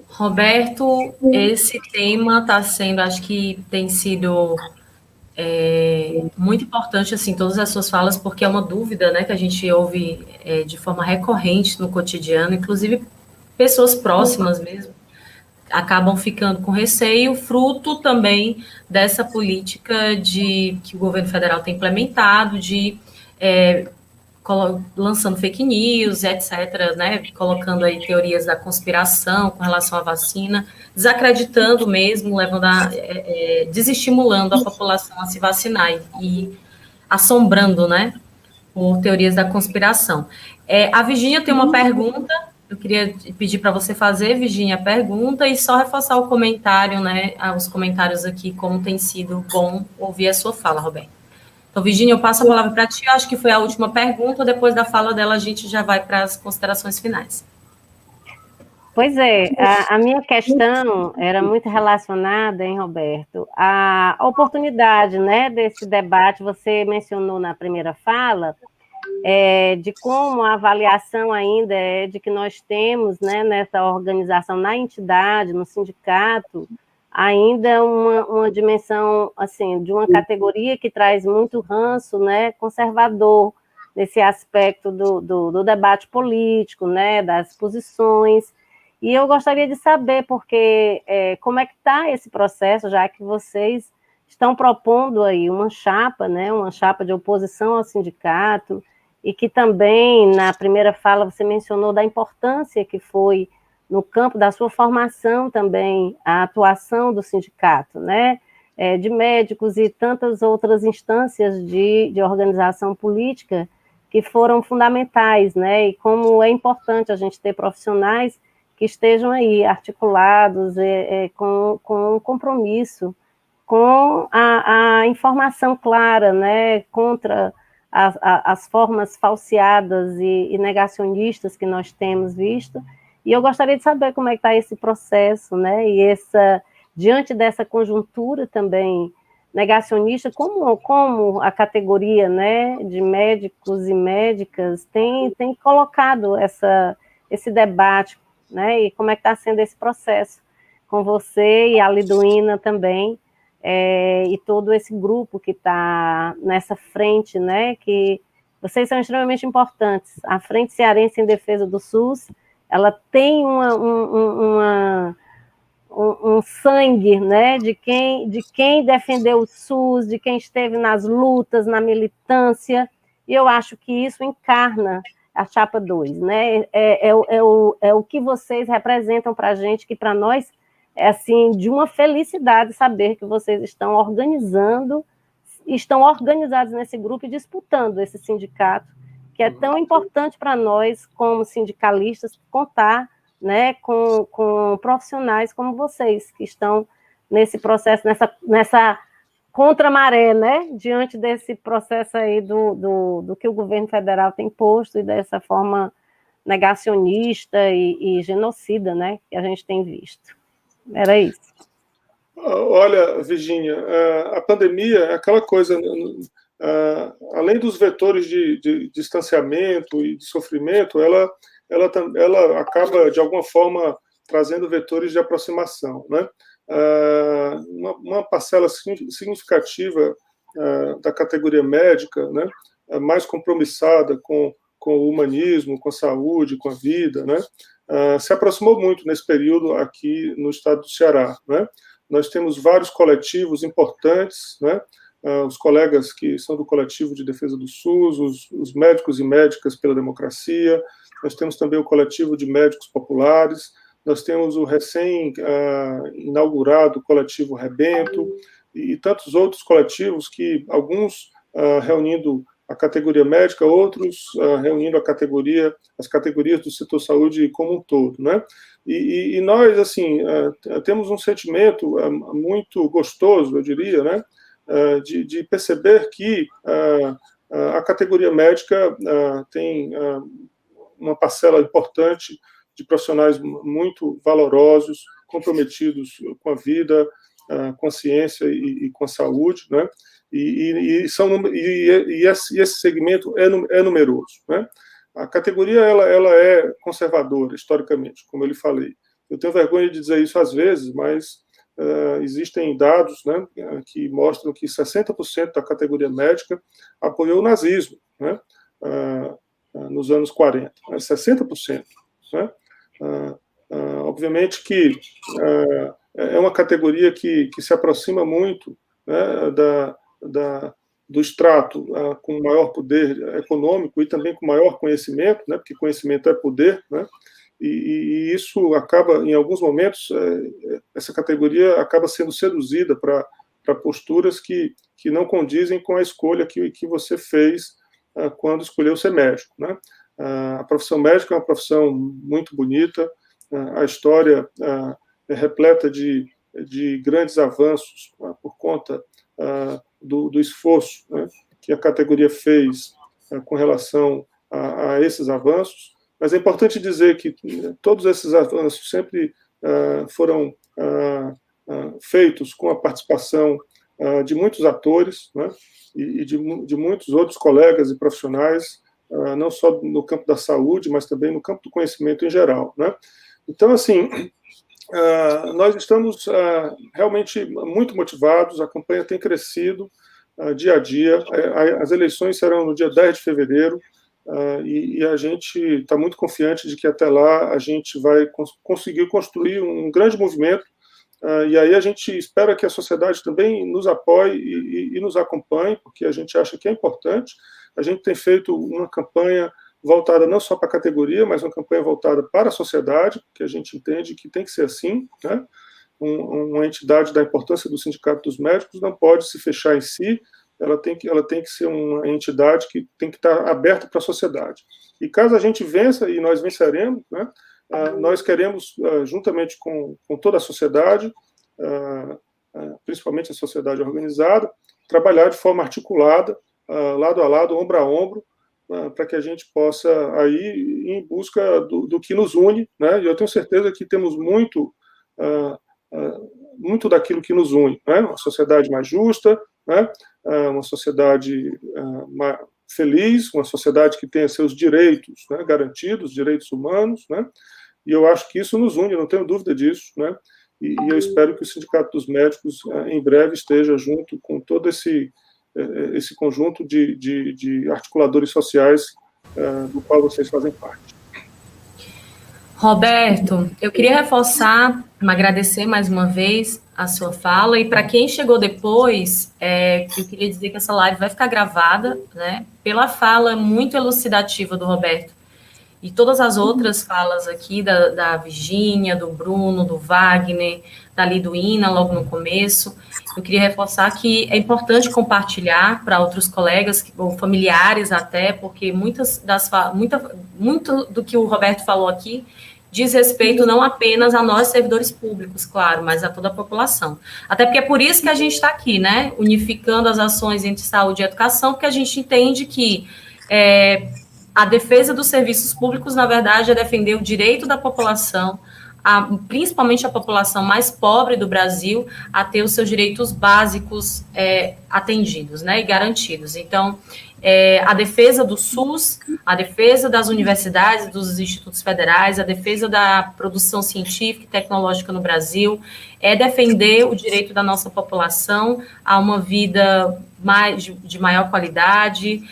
Roberto, esse tema está sendo, acho que tem sido Muito importante, assim, todas as suas falas, porque é uma dúvida, né, que a gente ouve de forma recorrente no cotidiano, inclusive pessoas próximas mesmo, acabam ficando com receio, fruto também dessa política que o governo federal tem implementado, lançando fake news, etc., né, colocando aí teorias da conspiração com relação à vacina, desacreditando mesmo, desestimulando a população a se vacinar e assombrando, né, por teorias da conspiração. A Virgínia tem uma pergunta, eu queria pedir para você fazer, Virgínia, a pergunta e só reforçar o comentário, né, os comentários aqui, como tem sido bom ouvir a sua fala, Roberto. Então, Virgínia, eu passo a palavra para ti, eu acho que foi a última pergunta, depois da fala dela a gente já vai para as considerações finais. Pois é, a minha questão era muito relacionada, hein, Roberto, à oportunidade, né, desse debate, você mencionou na primeira fala, de como a avaliação ainda é de que nós temos, né, nessa organização, na entidade, no sindicato, ainda uma dimensão, assim, de uma categoria que traz muito ranço, né, conservador, nesse aspecto do debate político, né, das posições, e eu gostaria de saber, porque como é que está esse processo, já que vocês estão propondo aí uma chapa, né, uma chapa de oposição ao sindicato, e que também, na primeira fala, você mencionou da importância que foi no campo da sua formação também, a atuação do sindicato, né, de médicos e tantas outras instâncias de organização política que foram fundamentais, né, e como é importante a gente ter profissionais que estejam aí articulados com compromisso, com a informação clara, né, contra as formas falseadas e negacionistas que nós temos visto. E eu gostaria de saber como é que está esse processo, né? E diante dessa conjuntura também negacionista, como a categoria, né, de médicos e médicas tem colocado esse debate, né? E como é que está sendo esse processo com você e a Liduína também, e todo esse grupo que está nessa frente, né? Que vocês são extremamente importantes. A Frente Cearense em Defesa do SUS, ela tem um sangue, né, de quem defendeu o SUS, de quem esteve nas lutas, na militância, e eu acho que isso encarna a Chapa 2, né, é o que vocês representam para a gente, que para nós é assim, de uma felicidade saber que vocês estão organizados nesse grupo e disputando esse sindicato, que é tão importante para nós, como sindicalistas, contar, né, com profissionais como vocês, que estão nesse processo, nessa contramaré, né, diante desse processo aí do que o governo federal tem posto e dessa forma negacionista e genocida, né, que a gente tem visto. Era isso. Olha, Virgínia, a pandemia é aquela coisa, além dos vetores de distanciamento e de sofrimento, ela acaba, de alguma forma, trazendo vetores de aproximação, né? Uma parcela significativa da categoria médica, né, mais compromissada com o humanismo, com a saúde, com a vida, né, se aproximou muito nesse período aqui no estado do Ceará, né? Nós temos vários coletivos importantes, né? Os colegas que são do coletivo de defesa do SUS, os médicos e médicas pela democracia, nós temos também o coletivo de médicos populares, nós temos o recém-inaugurado coletivo Rebento, e tantos outros coletivos que, alguns reunindo a categoria médica, outros reunindo as categorias do setor saúde como um todo, né? E nós, assim, temos um sentimento muito gostoso, eu diria, né, de perceber que a categoria médica tem uma parcela importante de profissionais muito valorosos, comprometidos com a vida, com a ciência e com a saúde, né? E esse segmento é numeroso, né? A categoria ela é conservadora historicamente, como eu lhe falei. Eu tenho vergonha de dizer isso às vezes, mas existem dados, né, que mostram que 60% da categoria médica apoiou o nazismo, né, nos anos 40, 60%. Né? Obviamente que é uma categoria que se aproxima muito, né, do extrato com maior poder econômico e também com maior conhecimento, né, porque conhecimento é poder, né, e isso acaba, em alguns momentos, essa categoria acaba sendo seduzida para posturas que não condizem com a escolha que você fez quando escolheu ser médico. Né? A profissão médica é uma profissão muito bonita, a história é repleta de grandes avanços por conta do esforço, né, que a categoria fez com relação a esses avanços, mas é importante dizer que todos esses avanços sempre foram feitos com a participação de muitos atores, né, e de muitos outros colegas e profissionais, não só no campo da saúde, mas também no campo do conhecimento em geral. Né? Então, assim, nós estamos realmente muito motivados, a campanha tem crescido dia a dia, as eleições serão no dia 10 de fevereiro, e a gente está muito confiante de que até lá a gente vai conseguir construir um grande movimento, e aí a gente espera que a sociedade também nos apoie e nos acompanhe, porque a gente acha que é importante. A gente tem feito uma campanha voltada não só para a categoria, mas uma campanha voltada para a sociedade, porque a gente entende que tem que ser assim, né? Uma entidade da importância do Sindicato dos Médicos não pode se fechar em si, ela tem que ser uma entidade que tem que estar aberta para a sociedade. E caso a gente vença, e nós venceremos, né, nós queremos, juntamente com toda a sociedade, principalmente a sociedade organizada, trabalhar de forma articulada, lado a lado, ombro a ombro, para que a gente possa aí ir em busca do que nos une, né? E eu tenho certeza que temos muito daquilo que nos une, né? Uma sociedade mais justa, né? Uma sociedade mais feliz, uma sociedade que tenha seus direitos, né, garantidos, direitos humanos, né? E eu acho que isso nos une, não tenho dúvida disso, né? E eu espero que o Sindicato dos Médicos em breve esteja junto com todo esse conjunto de articuladores sociais do qual vocês fazem parte. Roberto, eu queria reforçar, agradecer mais uma vez a sua fala, e para quem chegou depois, eu queria dizer que essa live vai ficar gravada, né, pela fala muito elucidativa do Roberto, e todas as outras falas aqui, da Virgínia, do Bruno, do Wagner, da Liduína, logo no começo. Eu queria reforçar que é importante compartilhar para outros colegas, ou familiares até, porque muito do que o Roberto falou aqui diz respeito não apenas a nós, servidores públicos, claro, mas a toda a população. Até porque é por isso que a gente está aqui, né, unificando as ações entre saúde e educação, porque a gente entende que a defesa dos serviços públicos, na verdade, é defender o direito da população, principalmente a população mais pobre do Brasil, a ter os seus direitos básicos atendidos, né, e garantidos. Então, a defesa do SUS, a defesa das universidades, dos institutos federais, a defesa da produção científica e tecnológica no Brasil, é defender o direito da nossa população a uma vida de maior qualidade,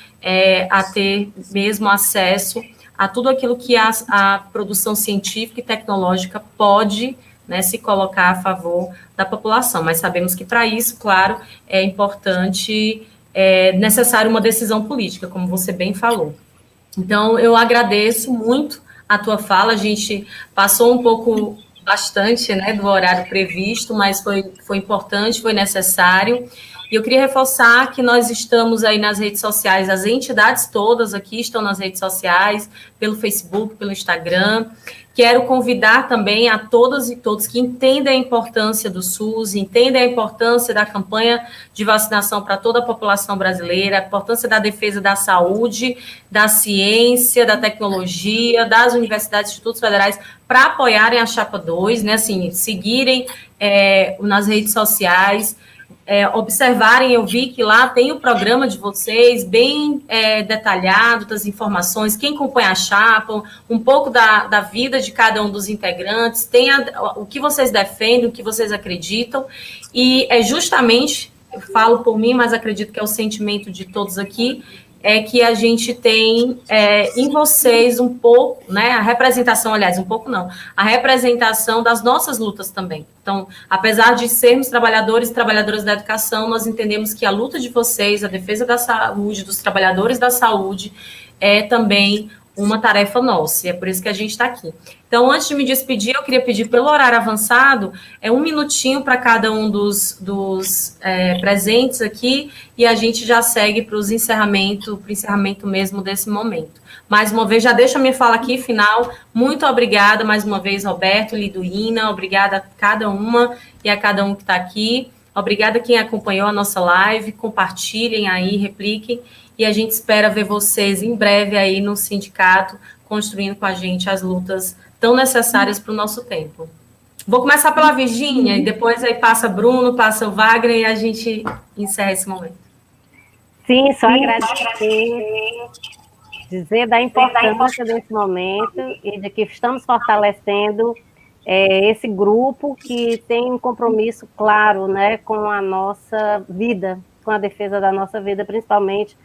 a ter mesmo acesso a tudo aquilo que a produção científica e tecnológica pode, né, se colocar a favor da população. Mas sabemos que, para isso, claro, é importante, necessário uma decisão política, como você bem falou. Então, eu agradeço muito a tua fala, a gente passou bastante, né, do horário previsto, mas foi importante, foi necessário. E eu queria reforçar que nós estamos aí nas redes sociais, as entidades todas aqui estão nas redes sociais, pelo Facebook, pelo Instagram. Quero convidar também a todas e todos que entendem a importância do SUS, entendem a importância da campanha de vacinação para toda a população brasileira, a importância da defesa da saúde, da ciência, da tecnologia, das universidades e institutos federais, para apoiarem a Chapa 2, né, assim, seguirem nas redes sociais, observarem, eu vi que lá tem o programa de vocês, bem detalhado, das informações, quem compõe a chapa, um pouco da vida de cada um dos integrantes, tem o que vocês defendem, o que vocês acreditam, e é justamente, eu falo por mim, mas acredito que é o sentimento de todos aqui, é que a gente tem em vocês um pouco, né, a representação, aliás, um pouco não, a representação das nossas lutas também. Então, apesar de sermos trabalhadores e trabalhadoras da educação, nós entendemos que a luta de vocês, a defesa da saúde, dos trabalhadores da saúde, é também uma tarefa nossa, e é por isso que a gente está aqui. Então, antes de me despedir, eu queria pedir, pelo horário avançado, 1 minutinho para cada um dos presentes aqui, e a gente já segue para o encerramento mesmo desse momento. Mais uma vez, já deixo a minha fala aqui, final. Muito obrigada, mais uma vez, Roberto, Liduína, obrigada a cada uma e a cada um que está aqui. Obrigada a quem acompanhou a nossa live, compartilhem aí, repliquem, e a gente espera ver vocês em breve aí no sindicato, construindo com a gente as lutas tão necessárias para o nosso tempo. Vou começar pela Virgínia, e depois aí passa Bruno, passa o Wagner, e a gente encerra esse momento. Sim, só agradecer, dizer da importância desse momento e de que estamos fortalecendo esse grupo que tem um compromisso claro, né, com a nossa vida, com a defesa da nossa vida, principalmente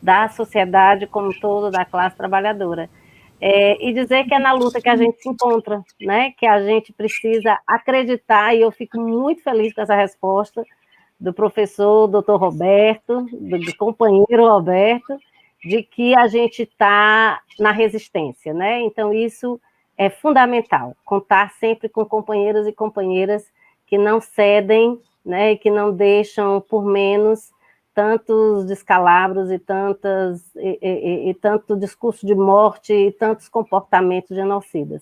da sociedade como um todo, da classe trabalhadora. E dizer que é na luta que a gente se encontra, né, que a gente precisa acreditar, e eu fico muito feliz com essa resposta do professor Dr. Roberto, do companheiro Roberto, de que a gente está na resistência, né? Então, isso é fundamental, contar sempre com companheiros e companheiras que não cedem, né, e que não deixam por menos tantos descalabros e tanto discurso de morte e tantos comportamentos genocidas.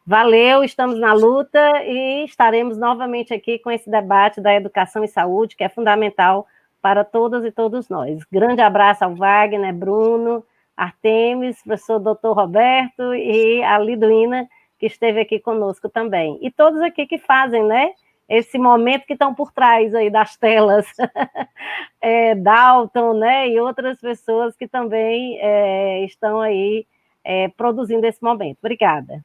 Valeu, estamos na luta e estaremos novamente aqui com esse debate da educação e saúde, que é fundamental para todas e todos nós. Grande abraço ao Wagner, Bruno, Artemis, professor Dr. Roberto e a Liduína, que esteve aqui conosco também. E todos aqui que fazem, né, esse momento que estão por trás aí das telas, Dalton, né, e outras pessoas que também estão aí produzindo esse momento. Obrigada.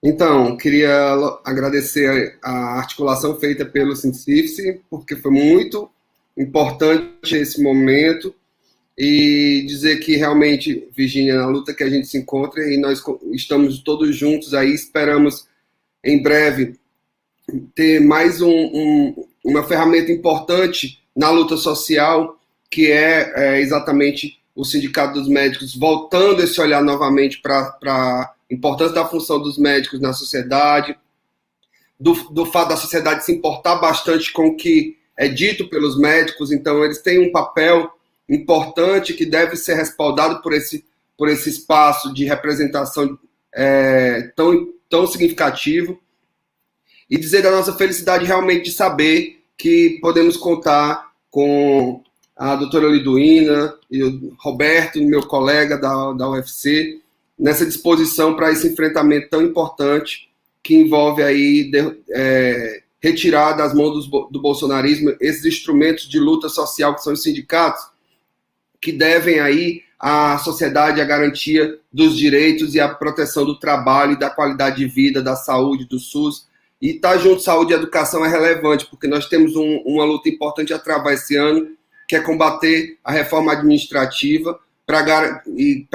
Então, queria agradecer a articulação feita pelo Sincifse, porque foi muito importante esse momento, e dizer que realmente, Virgínia, na luta que a gente se encontra, e nós estamos todos juntos aí, esperamos em breve ter mais uma ferramenta importante na luta social, que é exatamente o Sindicato dos Médicos voltando esse olhar novamente para a importância da função dos médicos na sociedade, do fato da sociedade se importar bastante com o que é dito pelos médicos. Então eles têm um papel importante que deve ser respaldado por esse espaço de representação tão significativo, e dizer da nossa felicidade realmente de saber que podemos contar com a doutora Liduína e o Roberto, meu colega da UFC, nessa disposição para esse enfrentamento tão importante que envolve aí retirar das mãos do bolsonarismo esses instrumentos de luta social que são os sindicatos, que devem aí à sociedade a garantia dos direitos e a proteção do trabalho e da qualidade de vida, da saúde, do SUS. E estar junto saúde e educação é relevante, porque nós temos uma luta importante a travar esse ano, que é combater a reforma administrativa para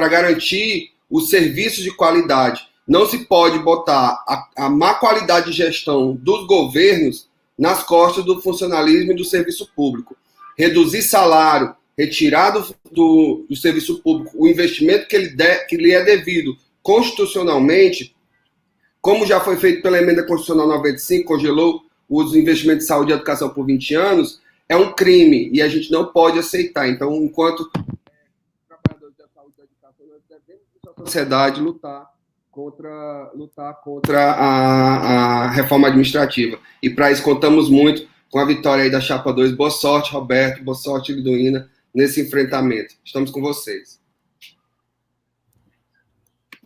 garantir os serviços de qualidade. Não se pode botar a má qualidade de gestão dos governos nas costas do funcionalismo e do serviço público. Reduzir salário, retirar do serviço público o investimento que lhe é devido constitucionalmente, como já foi feito pela Emenda Constitucional 95, congelou os investimentos de saúde e educação por 20 anos, é um crime e a gente não pode aceitar. Então, enquanto trabalhadores da saúde e da educação, nós devemos, na sociedade, lutar contra a reforma administrativa. E para isso contamos muito com a vitória aí da Chapa 2. Boa sorte, Roberto, boa sorte, Liduína, nesse enfrentamento. Estamos com vocês.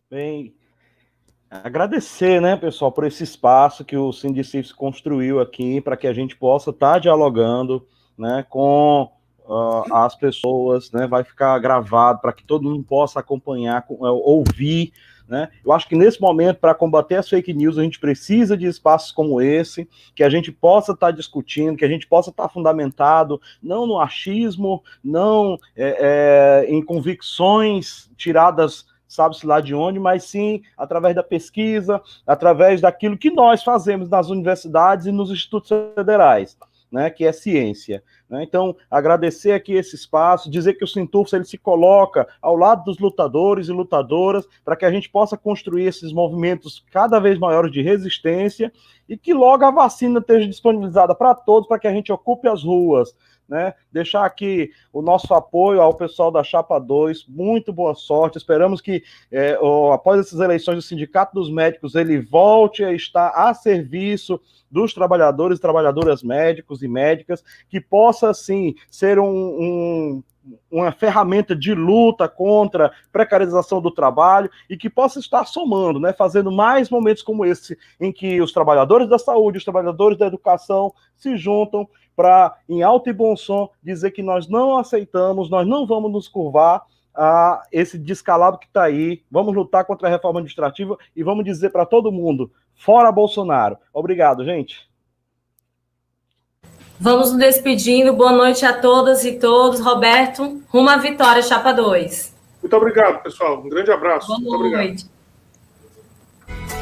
Bem, Agradecer, né, pessoal, por esse espaço que o Sindicif construiu aqui para que a gente possa estar dialogando, né, com as pessoas, né, vai ficar gravado para que todo mundo possa acompanhar, ouvir, né? Eu acho que nesse momento, para combater as fake news, a gente precisa de espaços como esse, que a gente possa estar discutindo, que a gente possa estar fundamentado, não no achismo, não em convicções tiradas sabe-se lá de onde, mas sim através da pesquisa, através daquilo que nós fazemos nas universidades e nos institutos federais, né, que é ciência. Né? Então, agradecer aqui esse espaço, dizer que o Sinturfa ele se coloca ao lado dos lutadores e lutadoras para que a gente possa construir esses movimentos cada vez maiores de resistência e que logo a vacina esteja disponibilizada para todos, para que a gente ocupe as ruas. Né? Deixar aqui o nosso apoio ao pessoal da Chapa 2, muito boa sorte, esperamos que após essas eleições o Sindicato dos Médicos ele volte a estar a serviço dos trabalhadores e trabalhadoras médicos e médicas, que possa, assim, ser uma ferramenta de luta contra a precarização do trabalho e que possa estar somando, né, fazendo mais momentos como esse, em que os trabalhadores da saúde, os trabalhadores da educação se juntam para, em alto e bom som, dizer que nós não aceitamos, nós não vamos nos curvar a esse descalabro que está aí, vamos lutar contra a reforma administrativa e vamos dizer para todo mundo, fora Bolsonaro. Obrigado, gente. Vamos nos despedindo, boa noite a todas e todos. Roberto, rumo à vitória, Chapa 2. Muito obrigado, pessoal. Um grande abraço. Boa Muito noite. obrigado.